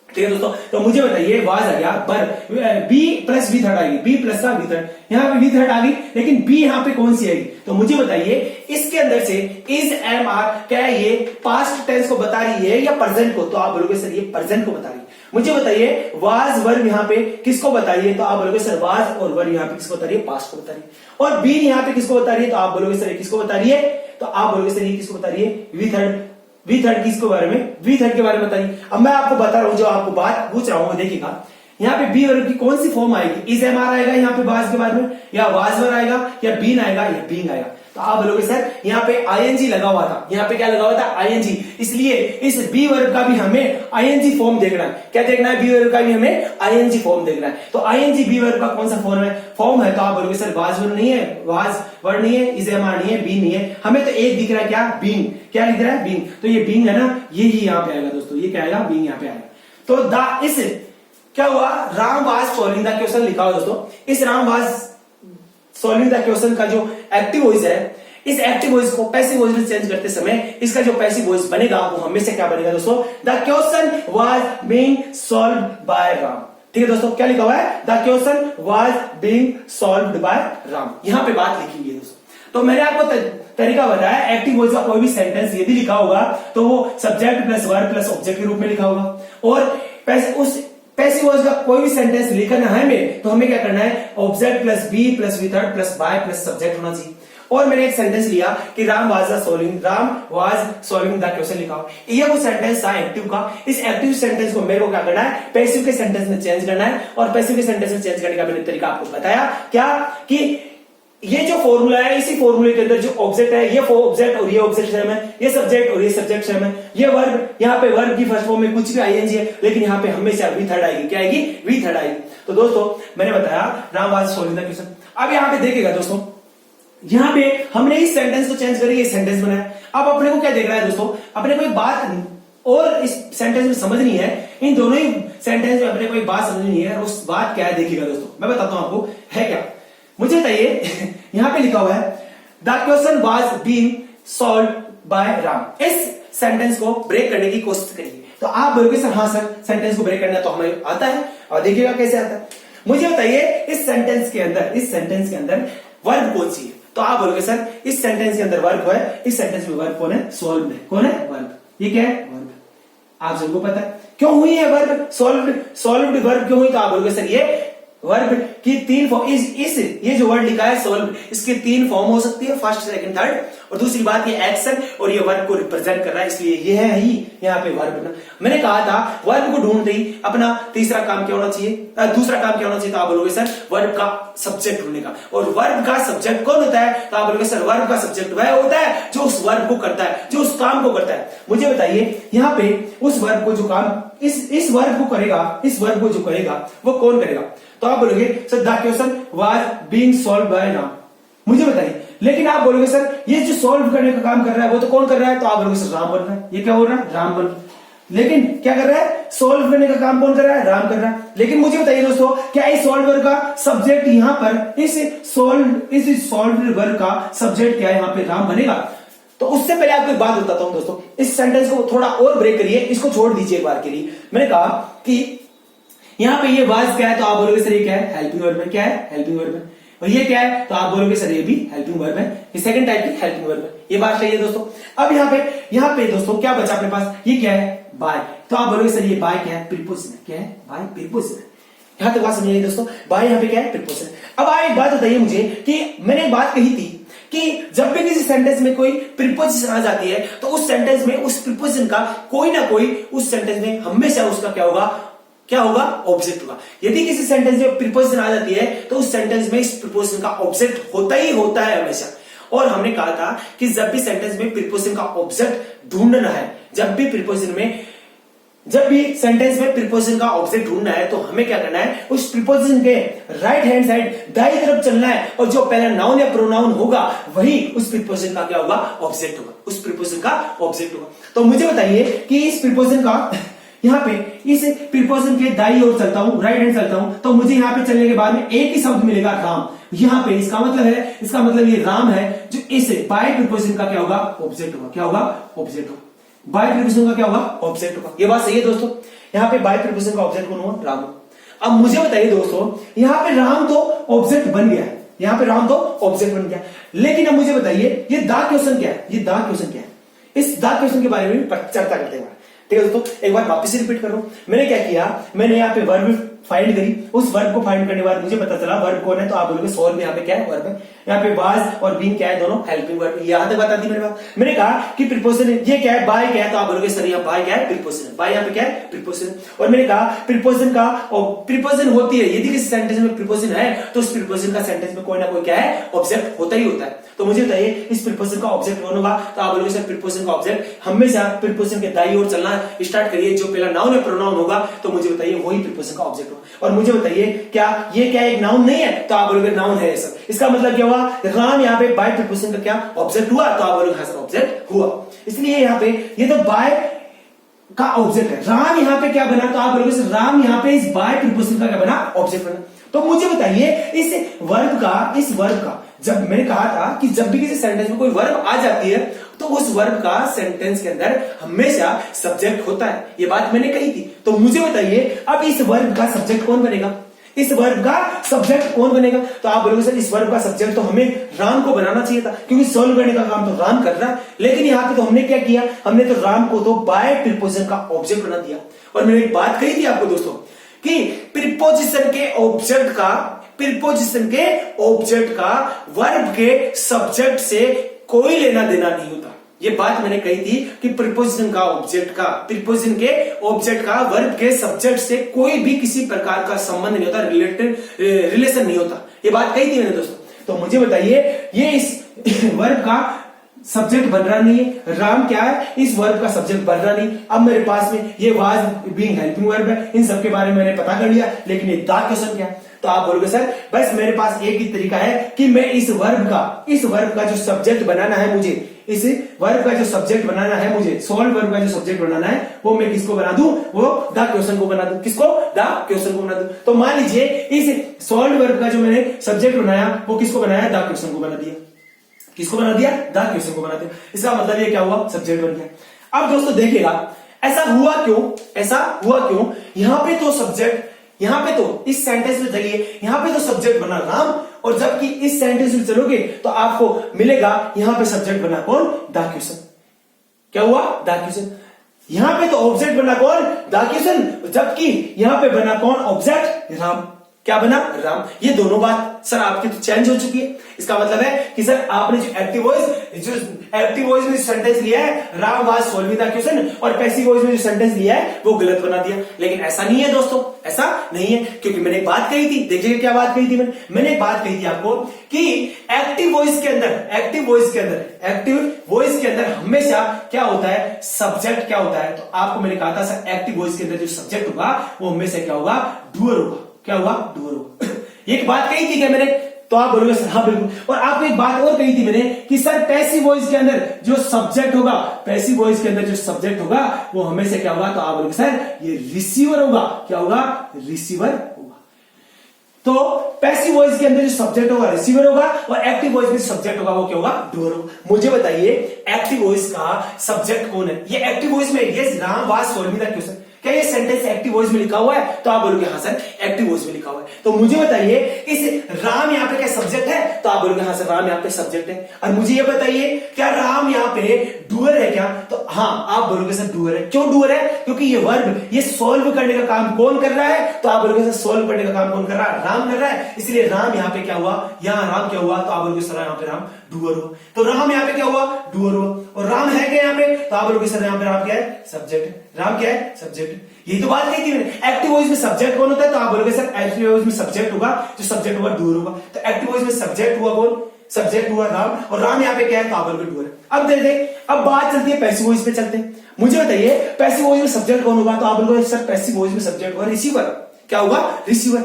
ठीक है दोस्तों, तो मुझे बताइए वाज आ गया, बर बी प्लस वी थर्ड आएगी, बी प्लस का वी थर्ड, यहां पे वी थर्ड आ गई, लेकिन बी यहां पे कौन सी आएगी? तो मुझे बताइए इसके अंदर से इज एम आर क्या है? ये पास्ट टेंस को बता रही है या प्रेजेंट को? तो आप बोलोगे सर ये प्रेजेंट को बता रही है। मुझे बताइए वाज वर्ब यहां पे किसको बता रही है? तो आप बोलोगे सर वाज और वर्ब यहां पे किसको बता रही है? पास्ट को बता रही है। और बी यहां पे किसको बता रही है? तो आप बोलोगे सर किसको बता रही है? तो आप बोलोगे सर ये किसको बता रही है? We third. वी थर्ड किसके बारे में? वी थर्ड के बारे में बताइए। अब मैं आपको बता रहा हूं, जो आपको बात पूछ रहा हूं देखिएगा, यहाँ पे बी वर्ब की कौन सी फॉर्म आएगी? इज एम आर आएगा यहाँ पे वाज के बारे में, या वाज वर आएगा, या बीन आएगा, या बीइंग आएगा? तो आप बोलोगे सर यहाँ पे आईएनजी लगा हुआ था, यहाँ पे क्या लगा हुआ था? आईएनजी। इसलिए इस बी वर्ब का भी हमें आईएनजी फॉर्म देखना है। क्या देखना है? बी वर्ब का भी हमें आईएनजी फॉर्म देखना है। तो आईएनजी बी वर्ब का कौन सा फॉर्म है? तो आप बोलोगे सर वाज वर्ब नहीं है, वाज वर्ड नहीं है, इज एम आर नहीं है, बीन नहीं है, हमें तो एक दिख रहा है। क्या? बीइंग। क्या लिख रहा है? बीइंग। तो ये बीइंग है ना, ये ही यहाँ पे आएगा दोस्तों। ये क्या आएगा? बीइंग यहाँ पे आएगा। तो द इस क्या हुआ? Ram was solving the question लिखा हुआ दोस्तों। इस Ram was solving the question का जो एक्टिव वॉइस है, इस एक्टिव वॉइस को पैसिव वॉइस में चेंज करते समय इसका जो पैसिव वॉइस बनेगा वो हमेशा क्या बनेगा दोस्तों? The question was being solved by Ram. ठीक है दोस्तों, क्या लिखा हुआ है? The question was being solved by Ram. यहां पे बात लिखी हुई है दोस्तों। तो मैंने आपको तरीका बताया, एक्टिव वॉइस का कोई भी सेंटेंस यदि लिखा होगा तो वो subject plus verb plus object के रूप में लिखा होगा, और उस पैसिव वॉइस का कोई भी सेंटेंस लिखना है हमें तो हमें क्या करना है? Object plus be plus V third plus by plus subject होना चाहिए। और मैंने एक सेंटेंस लिया कि Ram was solving the question लिखा हो, ये वो सेंटेंस था एक्टिव का। इस एक्टिव सेंटेंस को मेरे को क्या करना है? पैसिव के सेंटेंस में चेंज करना है। और पैसिव के सेंटेंस में चेंज करने का मैंने तरीका आपको बताया क्या, कि ये जो फॉर्मूला है, इसी फॉर्मूले के अंदर जो ऑब्जेक्ट है, ये ऑब्जेक्ट और ये ऑब्जेक्ट सेम है, ये सब्जेक्ट और ये सब्जेक्ट सेम है, ये वर्ब, यहाँ पे वर्ब की फर्स्ट फॉर्म में कुछ भी आईएनजी है, लेकिन यहाँ पे हमेशा वी थर्ड आएगी। क्या आएगी? वी थर्ड आएगी। तो दोस्तों मैंने बताया Ram was solving the question. अब यहाँ पे देखिएगा दोस्तों, यहां पे हमने इस सेंटेंस को चेंज करके ये सेंटेंस बनाया। अब अपने को क्या देख रहा है दोस्तों? अपने को एक बात और इस सेंटेंस में समझनी है, इन दोनों ही सेंटेंस में अपने को एक बात समझनी है, और उस बात क्या है देखिएगा दोस्तों, मैं बताता हूं आपको है क्या। मुझे बताइए यहां पे लिखा हुआ है the question was being solved by Ram. इस सेंटेंस को ब्रेक करने की कोशिश करिए। तो आप बोलोगे सर हाँ सर सेंटेंस को ब्रेक करना तो हमें आता है, और देखिएगा कैसे आता है। मुझे बताइए इस सेंटेंस के अंदर वर्ब कौन सी है? तो आप बोलोगे सर इस सेंटेंस के अंदर वर्ब है, इस सेंटेंस में वर्ब कौन है? सॉल्व्ड है। कौन है? वर्ब। ये क्या है? वर्ब। आप सबको पता है क्यों हुई है वर्ब? सॉल्व्ड वर्ब क्यों हुई? तो आप बोलोगे सर ये वर्ब की तीन फॉर्म, ये जो वर्ड लिखा है सॉल्व, इसके तीन फॉर्म हो सकती है, फर्स्ट सेकंड थर्ड। और दूसरी बात ये एक्शन और ये वर्ब को रिप्रेजेंट कर रहा है, इसलिए ये है ही यहाँ पे वर्ब ना। मैंने कहा था वर्ब को ढूंढते ही अपना तीसरा काम क्या होना चाहिए, दूसरा काम क्या होना चाहिए? तो आप बोलोगे सर वर्ब का सब्जेक्ट ढूंढने का। और वर्ब का सब्जेक्ट कौन होता है? तो आप बोलोगे सर वर्ब का सब्जेक्ट वह होता है जो उस वर्ब को करता है, जो उस काम को करता है। मुझे बताइए यहाँ पे उस वर्ब को जो काम इस वर्ब को करेगा, इस वर्ब को जो करेगा वो कौन करेगा? तो आप बोलोगे sir the question was being solved by Ram. मुझे बताइए, लेकिन आप बोलोगे सर ये जो सॉल्व करने का काम कर रहा है वो तो कौन कर रहा है? तो आप बोलोगे सर राम बन रहा है। ये क्या हो रहा है? राम बन। लेकिन क्या कर रहा है, सॉल्व करने का काम कौन कर रहा है, राम कर रहा है। लेकिन मुझे बताइए दोस्तों, क्या इस सॉल्व वर्ब का सब्जेक्ट यहां पर इस सॉल्व वर्ब का सब्जेक्ट क्या यहां पे राम बनेगा? तो उससे पहले आपको एक बात बताता हूं दोस्तों, इस सेंटेंस को थोड़ा और ब्रेक करिए, इसको छोड़ दीजिए एक बार के लिए। मैंने कहा कि यहां पे ये वाज क्या है, तो आप बोलोगे सर ये क्या है, हेल्पिंग वर्ब है। क्या है, हेल्पिंग वर्ब है। और ये क्या है, तो आप बोलोगे सर ये भी हेल्पिंग वर्ब है, ये सेकंड टाइप की हेल्पिंग वर्ब है। ये बात सही है दोस्तों। अब यहां पे दोस्तों क्या बचा अपने पास, ये क्या है, बाय। तो आप बोलोगे सर ये बाय क्या है, प्रीपोजिशन है। क्या है, बाय प्रीपोजिशन है। यहां तक बात समझिए दोस्तों, बाय यहां पे क्या है, प्रीपोजिशन। अब आप एक बात बताइए मुझे कि मैंने एक बात कही थी कि जब भी किसी सेंटेंस में कोई प्रीपोजिशन आ जाती है तो उस सेंटेंस में उस प्रीपोजिशन का कोई ना कोई उस सेंटेंस में हमेशा उसका क्या होगा, ऑब्जेक्ट होगा। यदि किसी सेंटेंस में प्रीपोजिशन आ जाती है तो उस सेंटेंस में इस प्रीपोजिशन का ऑब्जेक्ट होता ही होता है हमेशा। और हमने कहा था कि जब भी सेंटेंस में प्रीपोजिशन का ऑब्जेक्ट ढूंढना है, जब भी सेंटेंस में प्रीपोजिशन का ऑब्जेक्ट ढूंढना है तो हमें क्या करना है, उस प्रीपोजिशन के राइट हैंड साइड दाईं तरफ चलना है, और जो पहला नाउन या प्रोनाउन होगा वही उस प्रीपोजिशन का क्या होगा, ऑब्जेक्ट होगा, उस प्रीपोजिशन का ऑब्जेक्ट होगा। तो मुझे बताइए कि इस प्रीपोजिशन का यहां पे इस प्रीपोजिशन के दाईं ओर चलता हूं, राइट हैंड चलता हूं, तो मुझे यहां पे चलने के बाद में एक ही शब्द मिलेगा, राम। यहां पे इसका मतलब ये राम है, जो इस बाय प्रीपोजिशन का क्या होगा, ऑब्जेक्ट होगा। क्या होगा, ऑब्जेक्ट होगा। बाय प्रीपोजिशन का क्या होगा, ऑब्जेक्ट होगा। ये बात सही है दोस्तों। यहां पे बाय प्रीपोजिशन का ऑब्जेक्ट कौन होगा, राम। अब मुझे बताइए दोस्तों, यहां पे राम तो ऑब्जेक्ट बन गया है, यहां पे राम तो ऑब्जेक्ट बन गया, लेकिन अब मुझे बताइए ये दा क्वेश्चन क्या है, ये दा क्वेश्चन क्या है? इस दा क्वेश्चन के बारे में चर्चा करते हैं। ठीक है दोस्तों, एक बार वापस से रिपीट कर रहा हूं। मैंने क्या किया, मैंने यहाँ पे वर्ब फाइंड करी, उस वर्ब को फाइंड करने के बाद मुझे पता चला वर्ब कौन है, तो आप बोलोगे सॉल्व। यहाँ पे क्या है, वर्ब है। यहाँ पे वाज और बीन क्या है, दोनों हेल्पिंग वर्ब। यहां तक बता दी मेरे बात। मैंने कहा कि प्रीपोजिशन ये क्या है, बाय क्या है, तो आप बोलोगे सर यहाँ बाय क्या है, प्रीपोजिशन। बाय यहाँ पे क्या है, प्रीपोजिशन। और मैंने कहा प्रीपोजिशन होती है, यदि किसी सेंटेंस में प्रीपोजिशन है तो उस प्रीपोजिशन का सेंटेंस में कोई ना कोई क्या है, ऑब्जेक्ट होता ही होता है। तो मुझे बताइए इस प्रीपोजिशन का ऑब्जेक्ट कौन होगा, तो आप बोलोगे सर प्रीपोजिशन का ऑब्जेक्ट हमेशा प्रीपोजिशन के दाईं ओर चलना स्टार्ट करिए, जो पहला नाउन या प्रोनाउन होगा तो मुझे बताइए वही प्रीपोजिशन का ऑब्जेक्ट होगा। और मुझे बताइए क्या ये क्या एक नाउन नहीं है, तो आप बोलोगे नाउन है सर। इसका मतलब क्या हुआ, राम यहाँ पे बाय प्रीपोजिशन का क्या ऑब्जेक्ट हुआ, तो आप बोलोगे हाँ सर ऑब्जेक्ट हुआ। इसलिए यहाँ पे ये तो बाय का ऑब्जेक्ट है, राम यहाँ पे क्या बना, तो आप बोलोगे सर राम यहाँ पे इस बाय प्रीपोजिशन का क्या बना, ऑब्जेक्ट बना। तो मुझे बताइए इस वर्ब का जब मैंने कहा था कि जब भी किसी सेंटेंस में कोई वर्ब आ जाती है तो उस वर्ब का सेंटेंस के अंदर हमेशा सब्जेक्ट होता है, ये बात मैंने कही थी। तो मुझे बताइए अब इस वर्ब का सब्जेक्ट कौन बनेगा, इस वर्ब का सब्जेक्ट कौन बनेगा, तो आप बोलोगे सर इस वर्ब का सब्जेक्ट तो हमें राम को बनाना चाहिए था, क्योंकि सॉल्व करने का काम तो राम कर रहा है। लेकिन यहां पे तो हमने क्या किया, हमने तो राम को तो बाय प्रीपोजिशन का ऑब्जेक्ट बना दिया। और मैंने एक बात कही थी आपको दोस्तों कि प्रीपोजिशन के ऑब्जेक्ट का वर्ब के सब्जेक्ट से कोई लेना देना नहीं होता। ये बात मैंने कही थी कि प्रीपोजिशन के ऑब्जेक्ट का वर्ब के सब्जेक्ट से कोई भी किसी प्रकार का संबंध नहीं होता, रिलेशन नहीं होता। ये बात कही थी मैंने दोस्तों। तो मुझे बताइए ये इस वर्ब का सब्जेक्ट बन रहा नहीं है, राम क्या है, इस वर्ब का सब्जेक्ट बन रहा नहीं। अब मेरे पास में ये वाज बीइंग हेल्पिंग वर्ब है, इन सब के बारे में मैंने पता कर लिया, लेकिन ये दा क्वेश्चन क्या है, तो आप बोलोगे सर बस मेरे पास एक ही तरीका है कि मैं इस वर्ब का जो सब्जेक्ट बनाना है मुझे, इस वर्ब का जो सब्जेक्ट बनाना है मुझे, सॉल्व वर्ब का जो सब्जेक्ट बनाना है वो मैं किसको बना दूं, वो दा क्वेश्चन को बना दूं। किसको, दा क्वेश्चन को बना दूं। तो मान लीजिए इस सॉल्व वर्ब का जो मैंने सब्जेक्ट बनाया वो किसको बनाया, दा क्वेश्चन को बना दिया। किसको बना दिया, दा क्वेश्चन को बना दिया। इसका मतलब ये क्या हुआ, सब्जेक्ट बन गया। अब दोस्तों देखिएगा ऐसा हुआ क्यों, यहां पे तो सब्जेक्ट, यहां पे तो इस सेंटेंस में चलिए, यहां पे तो सब्जेक्ट बना राम, और जबकि इस सेंटेंस में चलोगे तो आपको मिलेगा यहां पे सब्जेक्ट बना कौन, दा क्वेश्चन। क्या हुआ, दा क्वेश्चन। यहां पे तो ऑब्जेक्ट बना कौन, दा क्वेश्चन, जबकि यहां पे बना कौन, ऑब्जेक्ट राम। क्या बना, राम। ये दोनों बात सर आपकी तो चेंज हो चुकी है। इसका मतलब है कि सर आपने जो एक्टिव वॉइस में सेंटेंस लिया है Ram was solving the question, और पैसिव वॉइस में जो सेंटेंस लिया है वो गलत बना दिया। लेकिन ऐसा नहीं है दोस्तों, ऐसा नहीं है, क्योंकि मैंने एक बात कही थी, देखिए क्या बात कही थी मैंने एक बात कही थी आपको कि एक्टिव वॉइस के अंदर हमेशा क्या होता है, सब्जेक्ट क्या होता है। तो आपको मैंने कहा था सर एक्टिव वॉइस के अंदर जो सब्जेक्ट होगा वो हमेशा क्या होगा, डूअर होगा। क्या होगा, डूअर होगा। एक बात कही थी क्या मैंने, तो आप बोलोगे सर हाँ बिल्कुल। और आपको एक बात और कही थी मैंने कि सर पैसिव वॉइस के अंदर जो सब्जेक्ट होगा, पैसिव वॉइस के अंदर जो सब्जेक्ट होगा वो हमेशा क्या होगा, तो आप बोलोगे सर ये रिसीवर होगा। क्या होगा, रिसीवर होगा। तो पैसिव वॉइस के अंदर जो सब्जेक्ट होगा रिसीवर होगा, और एक्टिव वॉइस में सब्जेक्ट होगा वो क्या होगा, डूअर होगा। मुझे बताइए एक्टिव वॉइस का सब्जेक्ट कौन है? ये एक्टिव वॉइस में ये Ram was solving the question, क्या ये सेंटेंस एक्टिव वॉइस में लिखा हुआ है? तो आप बोलोगे हाँ सर एक्टिव वॉइस में लिखा हुआ है। तो मुझे बताइए इस राम यहाँ पे क्या सब्जेक्ट है? तो आप बोलोगे हाँ सर राम यहाँ पे सब्जेक्ट है। और मुझे ये बताइए क्या राम यहाँ पे डूअर है क्या? तो हाँ आप बोलोगे सर डूअर है। क्यों डूअर है? क्योंकि ये वर्ब ये सॉल्व करने का काम कौन कर रहा है? तो आप बोलोगे सर सॉल्व करने का काम कौन कर रहा है? राम कर रहा है। इसलिए राम यहाँ पे क्या हुआ, यहाँ राम क्या हुआ? तो आप बोलोगे सर यहाँ पे राम डूअर हुआ। तो राम यहाँ पे क्या हुआ, डूअर हुआ। और राम है क्या यहाँ पे? तो आप बोलोगे सर यहाँ पे राम क्या है, सब्जेक्ट। राम क्या है, सब्जेक्ट। यही तो बात कही थी मैंने। एक्टिव वॉइस में सब्जेक्ट कौन होता है? तो आप बोलोगे सर एक्टिव वॉइस में सब्जेक्ट होगा, जो सब्जेक्ट होगा डूअर होगा। तो एक्टिव वॉइस में सब्जेक्ट हुआ कौन? सब्जेक्ट हुआ राम, और राम यहाँ पे क्या है? तो आप बोलोगे डूअर। अब देखते अब बात चलती है पैसिव वॉइस पे चलते हैं। मुझे बताइए पैसिव वॉइस में सब्जेक्ट कौन होगा? तो आप बोलोगे सर पैसिव वॉइस में सब्जेक्ट होगा रिसीवर। क्या होगा, रिसीवर।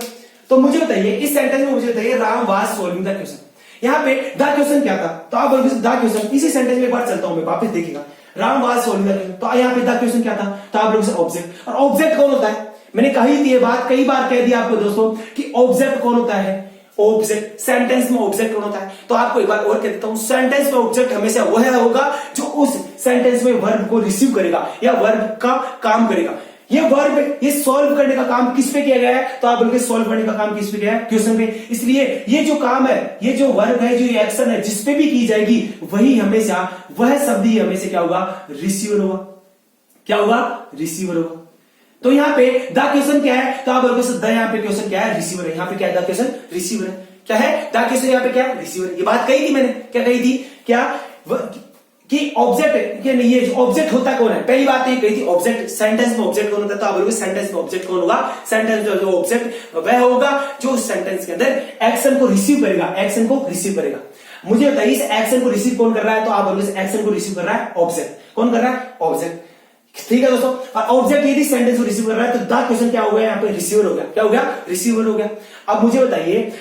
तो मुझे बताइए इस सेंटेंस में मुझे बताइए Ram was solving the question, यहाँ पे द क्वेश्चन क्या था? तो आप बोलोगे द क्वेश्चन। इसी सेंटेंस में एक बार चलता हूं मैं, वापस देखिएगा। Ram was solving the question, तो यहाँ पे द क्वेश्चन क्या था? तो आप लोग ऑब्जेक्ट। और ऑब्जेक्ट कौन होता है? मैंने कही थी ये बात, कई बार कह दी आपको दोस्तों कि ऑब्जेक्ट कौन होता है? ऑब्जेक्ट। सेंटेंस में ऑब्जेक्ट कौन होता है? तो आपको एक बार और कह देता हूं, सेंटेंस में ऑब्जेक्ट हमेशा वह होगा जो उस सेंटेंस में वर्ब को रिसीव करेगा या वर्ब का काम करेगा। ये वर्ब ये सॉल्व करने का काम किस पे किया गया है? तो आप बोलोगे सॉल्व करने का काम किस पे किया है? क्वेश्चन पे। इसलिए ये जो काम है, ये जो वर्ब है, जो ये एक्शन है, जिस पे भी की जाएगी वही हमेशा, वह शब्द ही हमेशा क्या होगा, रिसीवर होगा। क्या होगा, रिसीवर होगा। तो यहाँ पे द क्वेश्चन क्या है? तो आप बोलोगे द यहाँ पे क्वेश्चन क्या है, रिसीवर है। यहाँ पे क्या है, द क्वेश्चन रिसीवर है। क्या है, द क्वेश्चन यहाँ पे क्या है, रिसीवर। ये बात कही थी मैंने, क्या कही थी, क्या कि ऑब्जेक्ट क्या नहीं, ये ऑब्जेक्ट होता कौन है? पहली बात तो ये कही थी ऑब्जेक्ट, सेंटेंस में ऑब्जेक्ट कौन होता है? तो आप बोलोगे सेंटेंस में ऑब्जेक्ट कौन होगा? सेंटेंस में जो ऑब्जेक्ट वह होगा जो उस सेंटेंस के अंदर एक्शन को रिसीव करेगा, एक्शन को रिसीव करेगा। मुझे बताइए इस एक्शन को रिसीव कौन कर रहा है? तो आप बोलोगे एक्शन को रिसीव कर रहा है ऑब्जेक्ट। कौन कर रहा है? ऑब्जेक्ट। ठीक है दोस्तों, और ऑब्जेक्ट यदि सेंटेंस को रिसीव कर रहा है तो द क्वेश्चन क्या हो गया, यहाँ पे रिसीवर हो गया। क्या हो गया, रिसीवर हो गया। अब मुझे बताइए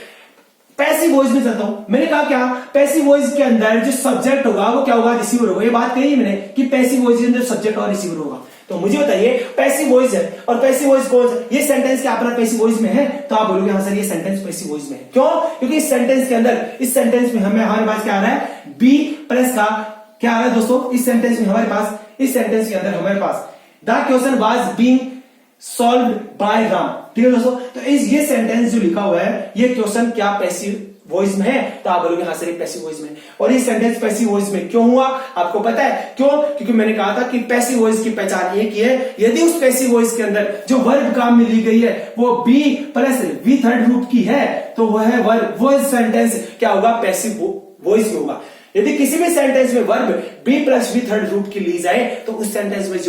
पैसिव वॉइस में चलता हूं। मैंने कहा क्या, पैसिव वॉइस के अंदर जो सब्जेक्ट होगा वो क्या होगा, रिसीवर होगा। ये बात कही मैंने कि पैसिव वॉइस के अंदर सब्जेक्ट और रिसीवर होगा। तो मुझे बताइए पैसिव वॉइस है, और पैसिव वॉइस कौन सा? ये सेंटेंस क्या अपना पैसिव वॉइस में है? तो आप बोलोगे हाँ सर ये सेंटेंस पैसिव वॉइस में है। क्यों? क्योंकि इस सेंटेंस के अंदर, इस सेंटेंस में हमारे पास क्या आ रहा है, बी प्लस का क्या आ रहा है दोस्तों? इस सेंटेंस में हमारे पास, इस सेंटेंस के अंदर हमारे पास the question was being solved by Ram. ठीक है दोस्तों, तो ये सेंटेंस जो लिखा हुआ है ये क्वेश्चन क्या पैसिव वॉइस में है? तो आप बोलोगे हाँ सर ये पैसिव वॉइस में। और ये सेंटेंस पैसिव वॉइस में क्यों हुआ आपको पता है? क्यों? क्योंकि मैंने कहा था कि पैसिव वॉइस की पहचान ये की है, यदि उस पैसिव वॉइस के अंदर जो वर्ब काम में ली गई है वो बी प्लस वी थर्ड रूप की है तो वह वर्ब, वो सेंटेंस क्या होगा, पैसिव वॉइस में होगा। यदि किसी भी सेंटेंस में verb B plus V third रूप की ली जाए तो उस सेंटेंस में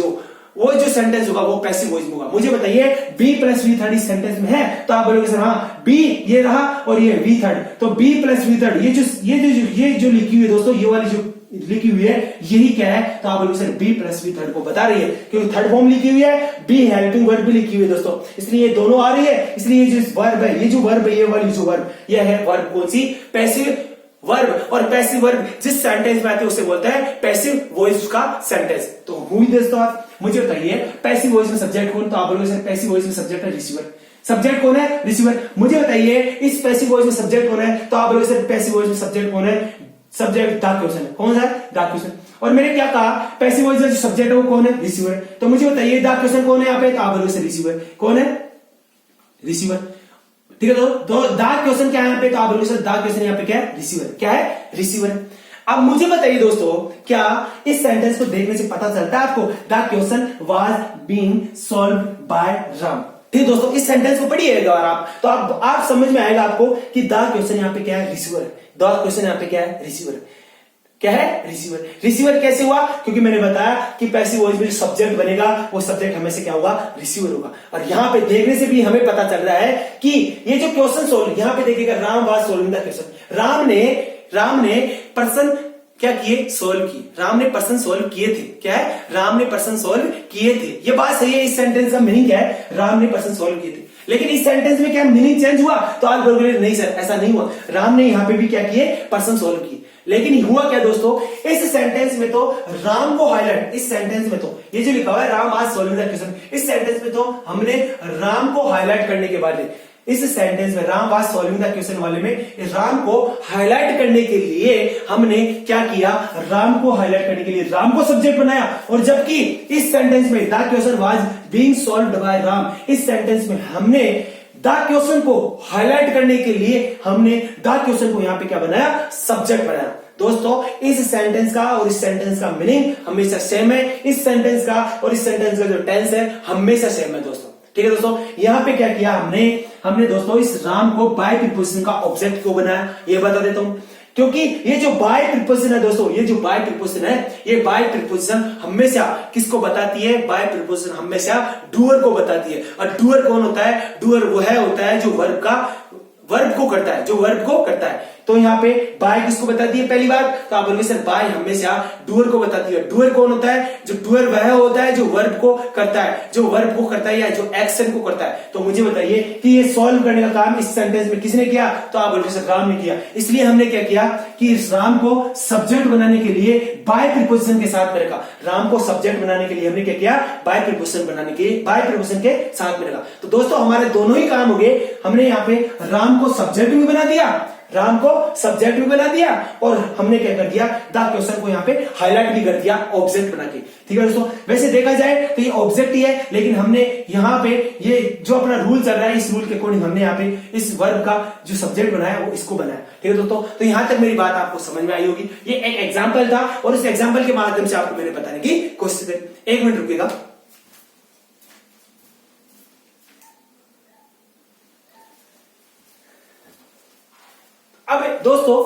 वो जो सेंटेंस होगा वो पैसिव वॉइस में होगा। मुझे बताइए बी प्लस वी थर्ड इस सेंटेंस में है, तो आप बोलोगे सर हाँ बी ये रहा और ये वी थर्ड, तो बी प्लस वी थर्ड ये जो लिखी हुई है दोस्तों, ये वाली जो लिखी हुई है यही क्या है? तो आप बोलोगे sir B plus V third को बता रही है, क्योंकि थर्ड फॉर्म लिखी हुई है, बी हेल्पिंग वर्ब भी लिखी हुई है दोस्तों, इसलिए ये दोनों आ रही है। इसलिए ये जो वर्ब है, ये जो वर्ब है, ये वाली जो वर्ब ये है वर्ब कौन सी, पैसिव वर्ब। और पैसिव वर्ब जिस सेंटेंस में आते हैं उसे बोलते हैं पैसिव वॉइस का सेंटेंस। तो हुई दोस्तों आप मुझे बताइए पैसिव वॉइस में सब्जेक्ट कौन? तो आप बोलोगे सर पैसिव वॉइस में सब्जेक्ट है रिसीवर। सब्जेक्ट कौन है? रिसीवर। मुझे बताइए इस पैसिव वॉइस में सब्जेक्ट कौन है? तो आप बोलोगे सर पैसिव वॉइस में सब्जेक्ट कौन है? सब्जेक्ट द क्वेश्चन है। कौन सा है? The question. और मैंने क्या कहा, पैसिव वॉइस में जो सब्जेक्ट है वो कौन है? रिसीवर। तो मुझे बताइए द क्वेश्चन कौन है यहाँ पे? तो आप बोलोगे सर रिसीवर। कौन है? रिसीवर। ठीक है, तो द क्वेश्चन क्या है यहाँ पे? तो आप बोलोगे सर द क्वेश्चन यहाँ पे क्या है? रिसीवर। क्या है? रिसीवर। अब मुझे बताइए दोस्तों, क्या इस सेंटेंस को देखने से पता चलता है आपको the question was being solved by Ram? ठीक दोस्तों, इस सेंटेंस को पढ़िएगा और आप तो आप समझ में आएगा आपको कि द क्वेश्चन यहाँ पे क्या है? रिसीवर। द क्वेश्चन यहाँ पे क्या है? रिसीवर। क्या है? रिसीवर। रिसीवर कैसे हुआ? क्योंकि मैंने बताया कि पैसिव वॉइस में जो सब्जेक्ट बनेगा वो सब्जेक्ट हमेशा क्या होगा? रिसीवर होगा। और यहां पे देखने से भी हमें पता चल रहा है कि ये जो क्वेश्चन सोल्व, यहां पे देखिएगा Ram was solving the question. Ram ने पर्सन क्या किए? सोल्व किए। राम ने पर्सन सोल्व किए थे। क्या है? राम ने पर्सन सोल्व किए थे। ये बात सही है। इस सेंटेंस का मीनिंग क्या है? राम ने पर्सन सोल्व किए थे। लेकिन इस सेंटेंस में क्या मीनिंग चेंज हुआ? तो आप बोलोगे नहीं सर ऐसा नहीं हुआ, राम ने यहां पे भी क्या किए, पर्सन सॉल्व किए। लेकिन हुआ क्या दोस्तों, इस सेंटेंस में तो राम को हाईलाइट, इस सेंटेंस में तो ये जो लिखा हुआ है राम आज सॉल्विंग द क्वेश्चन, इस सेंटेंस में तो हमने राम को हाईलाइट करने के बाद इस सेंटेंस में Ram was solving the question वाले में राम को हाईलाइट करने के लिए हमने क्या किया, राम को हाईलाइट करने के लिए राम को सब्जेक्ट बनाया। और जबकि इस सेंटेंस में the question was being solved by Ram, इस सेंटेंस में हमने द क्वेश्चन को हाईलाइट करने के लिए हमने द क्वेश्चन को यहां पे क्या बनाया, सब्जेक्ट बनाया। दोस्तों इस सेंटेंस का और इस सेंटेंस का मीनिंग हमेशा सेम है, इस सेंटेंस का और इस सेंटेंस का जो टेंस है हमेशा सेम है दोस्तों। ठीक है दोस्तों, यहां पे क्या किया हमने दोस्तों इस राम को बाय प्रीपोजिशन का ऑब्जेक्ट क्यों बनाया ये बता देता हूं। क्योंकि ये जो बाय प्रीपोजिशन है दोस्तों, ये जो बाय प्रीपोजिशन है, ये बाय प्रीपोजिशन हमेशा किसको बताती है, बाय प्रीपोजिशन हमेशा डूअर को बताती है। और डूअर कौन होता है, डूअर वो होता है जो वर्ब को करता है, जो वर्ब को करता है। तो यहाँ पे बाय किसको बताती है, पहली बार तो आप बोलोगे सर बाय हमेशा डूअर को बताती है। डूअर कौन होता है, जो डूअर वह होता है जो वर्ब को करता है, जो वर्ब को करता है या जो एक्शन को करता है। तो मुझे बताइए कि ये सॉल्व करने का काम इस सेंटेंस में किसने किया, तो आप बोलोगे सर राम ने किया। इसलिए हमने क्या किया कि इस राम को सब्जेक्ट बनाने के लिए बाय प्रीपोजिशन के साथ में रखा। राम को सब्जेक्ट बनाने के लिए हमने क्या किया, बाय प्रीपोजिशन बनाने के लिए बाय प्रीपोजिशन के साथ में रखा। तो दोस्तों हमारे दोनों ही काम हो गए, हमने यहाँ पे राम को सब्जेक्ट भी बना दिया, राम को सब्जेक्ट भी बना दिया और हमने क्या कर दिया, द क्वेश्चन को यहाँ पे हाईलाइट भी कर दिया ऑब्जेक्ट बना के। ठीक है दोस्तों, वैसे देखा जाए तो ये ऑब्जेक्ट ही है, लेकिन हमने यहाँ पे ये जो अपना रूल चल रहा है इस रूल के अकॉर्डिंग हमने यहाँ पे इस वर्ब का जो सब्जेक्ट बनाया वो इसको बनाया। ठीक है दोस्तों, तो यहां तक मेरी बात आपको समझ में आई होगी। ये एक एग्जाम्पल था और इस एग्जाम्पल के माध्यम से आपको मैंने बताने की कोशिश करी। 1 मिनट रुकिएगा। अब दोस्तों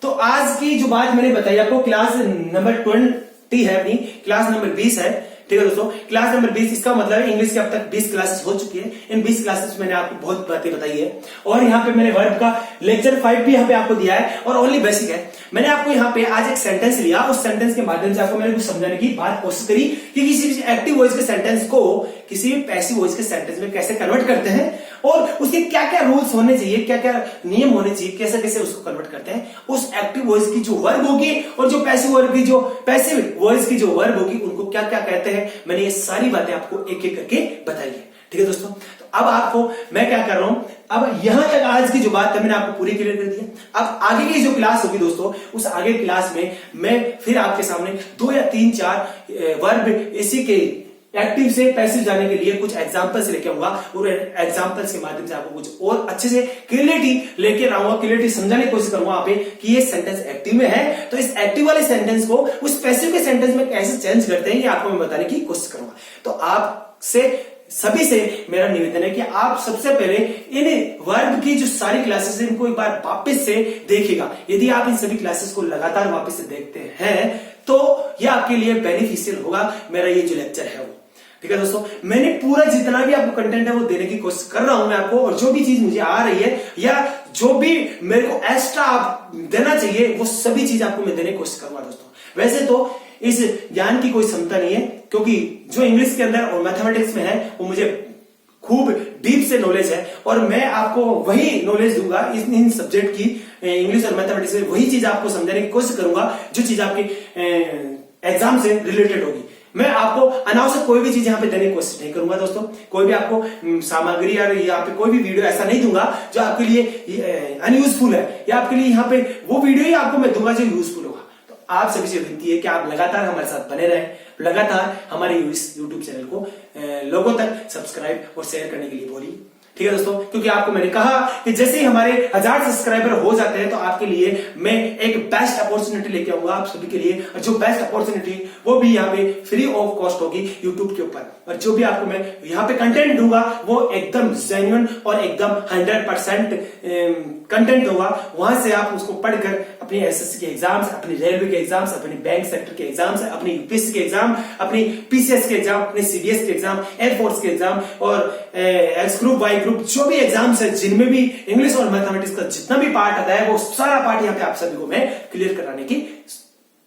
तो आज की जो बात मैंने बताई आपको, क्लास नंबर 20 है, अपनी क्लास नंबर 20 है। ठीक है दोस्तों, क्लास नंबर 20 इसका मतलब है इंग्लिश की अब तक 20 क्लासेस हो चुकी है। इन 20 क्लासेस मैंने आपको बहुत बातें बताई है और यहाँ पे मैंने वर्ब का लेक्चर 5 भी यहाँ पे आपको दिया है और ओनली बेसिक है। मैंने आपको यहाँ पे आज एक सेंटेंस लिया, उस सेंटेंस के माध्यम से आपको मैंने कुछ समझाने की बात कोशिश करी कि किसी भी एक्टिव वॉइस के सेंटेंस को किसी भी पैसिव वॉइस के सेंटेंस में कैसे कन्वर्ट करते हैं और उसके क्या क्या रूल्स होने चाहिए, क्या क्या नियम होने चाहिए, कैसे कैसे उसको कन्वर्ट करते हैं। उस एक्टिव वॉइस की जो वर्ब होगी और जो पैसिव वर्ब की जो पैसिव वॉइस की जो वर्ब होगी उनको क्या क्या कहते हैं, मैंने ये सारी बातें आपको एक एक करके बताई है। ठीक है दोस्तों, तो अब आपको मैं क्या कर रहा हूं, अब यहां तक आज की जो बात है मैंने आपको पूरी क्लियर कर दी। अब आगे की जो क्लास होगी दोस्तों, उस आगे क्लास में मैं फिर आपके सामने 2 या 3-4 वर्ब इसी के एक्टिव से पैसिव जाने के लिए कुछ एग्जांपल्स लेके आऊंगा और एग्जांपल्स के माध्यम से आपको कुछ और अच्छे से क्लियरिटी लेके आऊंगा, क्लियरिटी समझाने की कोशिश करूंगा वहां पे कि ये सेंटेंस एक्टिव में है तो इस एक्टिव वाले सेंटेंस को उस पैसिव के सेंटेंस में कैसे चेंज करते हैं ये आपको मैं बताने की कोशिश करूंगा। तो आपसे सभी से मेरा निवेदन है कि आप सबसे पहले इन वर्ब की जो सारी क्लासेस है इनको एक बार वापस से देखिएगा। यदि आप इन सभी क्लासेस को लगातार वापस से देखते हैं तो ये आपके लिए बेनिफिशियल होगा, मेरा ये जो लेक्चर है वो। ठीक है दोस्तों, मैंने पूरा जितना भी आपको कंटेंट है वो देने की कोशिश कर रहा हूं मैं आपको, और जो भी चीज मुझे आ रही है या जो भी मेरे को एक्स्ट्रा आप देना चाहिए वो सभी चीज आपको मैं देने की कोशिश करूंगा दोस्तों। वैसे तो इस ज्ञान की कोई क्षमता नहीं है क्योंकि जो इंग्लिश के अंदर और मैथमेटिक्स में है वो मुझे खूब डीप से नॉलेज है और मैं आपको वही नॉलेज दूंगा इन सब्जेक्ट की, इंग्लिश और मैथमेटिक्स में वही चीज आपको समझाने की कोशिश करूंगा जो चीज आपके एग्जाम से रिलेटेड होगी। मैं आपको अनावश्यक कोई भी चीज यहाँ पे देने की कोशिश नहीं करूंगा दोस्तों। कोई भी आपको सामग्री या यहाँ पे कोई भी वीडियो ऐसा नहीं दूंगा जो आपके लिए अनयूजफुल है, या आपके लिए यहाँ पे वो वीडियो ही आपको मैं दूंगा जो यूजफुल होगा। तो आप सभी से विनती है कि आप लगातार हमारे साथ बने रहें, लगातार हमारे इस यूट्यूब चैनल को लोगों तक सब्सक्राइब और शेयर करने के लिए बोलिए। ठीक है दोस्तों, क्योंकि आपको मैंने कहा कि जैसे ही हमारे 1000 सब्सक्राइबर हो जाते हैं तो आपके लिए मैं एक बेस्ट अपॉर्चुनिटी लेके आऊंगा आप सभी के लिए, और जो बेस्ट अपॉर्चुनिटी वो भी यहाँ पे फ्री ऑफ कॉस्ट होगी यूट्यूब के ऊपर। और जो भी आपको मैं यहाँ पे कंटेंट दूंगा वो एकदम जेन्युइन और एकदम 100% कंटेंट होगा। वहां से आप उसको पढ़कर अपनी एसएससी के एग्जाम्स, अपनी रेलवे के एग्जाम्स, अपनी बैंक सेक्टर के एग्जाम्स, अपनी यूपीएससी के एग्जाम, अपनी पीसीएस के एग्जाम, अपने सीडीएस के एग्जाम, एयरफोर्स के एग्जाम और एक्स ग्रुप, वाई ग्रुप, जो भी एग्जाम्स है जिनमें भी इंग्लिश और मैथमेटिक्स का जितना भी पार्ट आता है वो सारा पार्ट यहाँ पे आप सभी को मैं क्लियर कराने की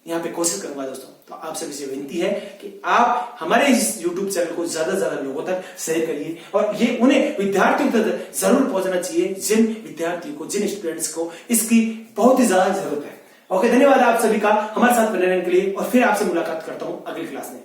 यहाँ पे कोशिश करूंगा दोस्तों। तो आप सभी से विनती है कि आप हमारे इस YouTube चैनल को ज्यादा से ज्यादा लोगों तक शेयर करिए और ये उन्हें विद्यार्थियों तक जरूर पहुंचना चाहिए जिन विद्यार्थियों को, जिन स्टूडेंट्स को इसकी बहुत ही ज्यादा जरूरत है। ओके, धन्यवाद आप सभी का हमारे साथ बने रहने के लिए और फिर आपसे मुलाकात करता हूं अगली क्लास में।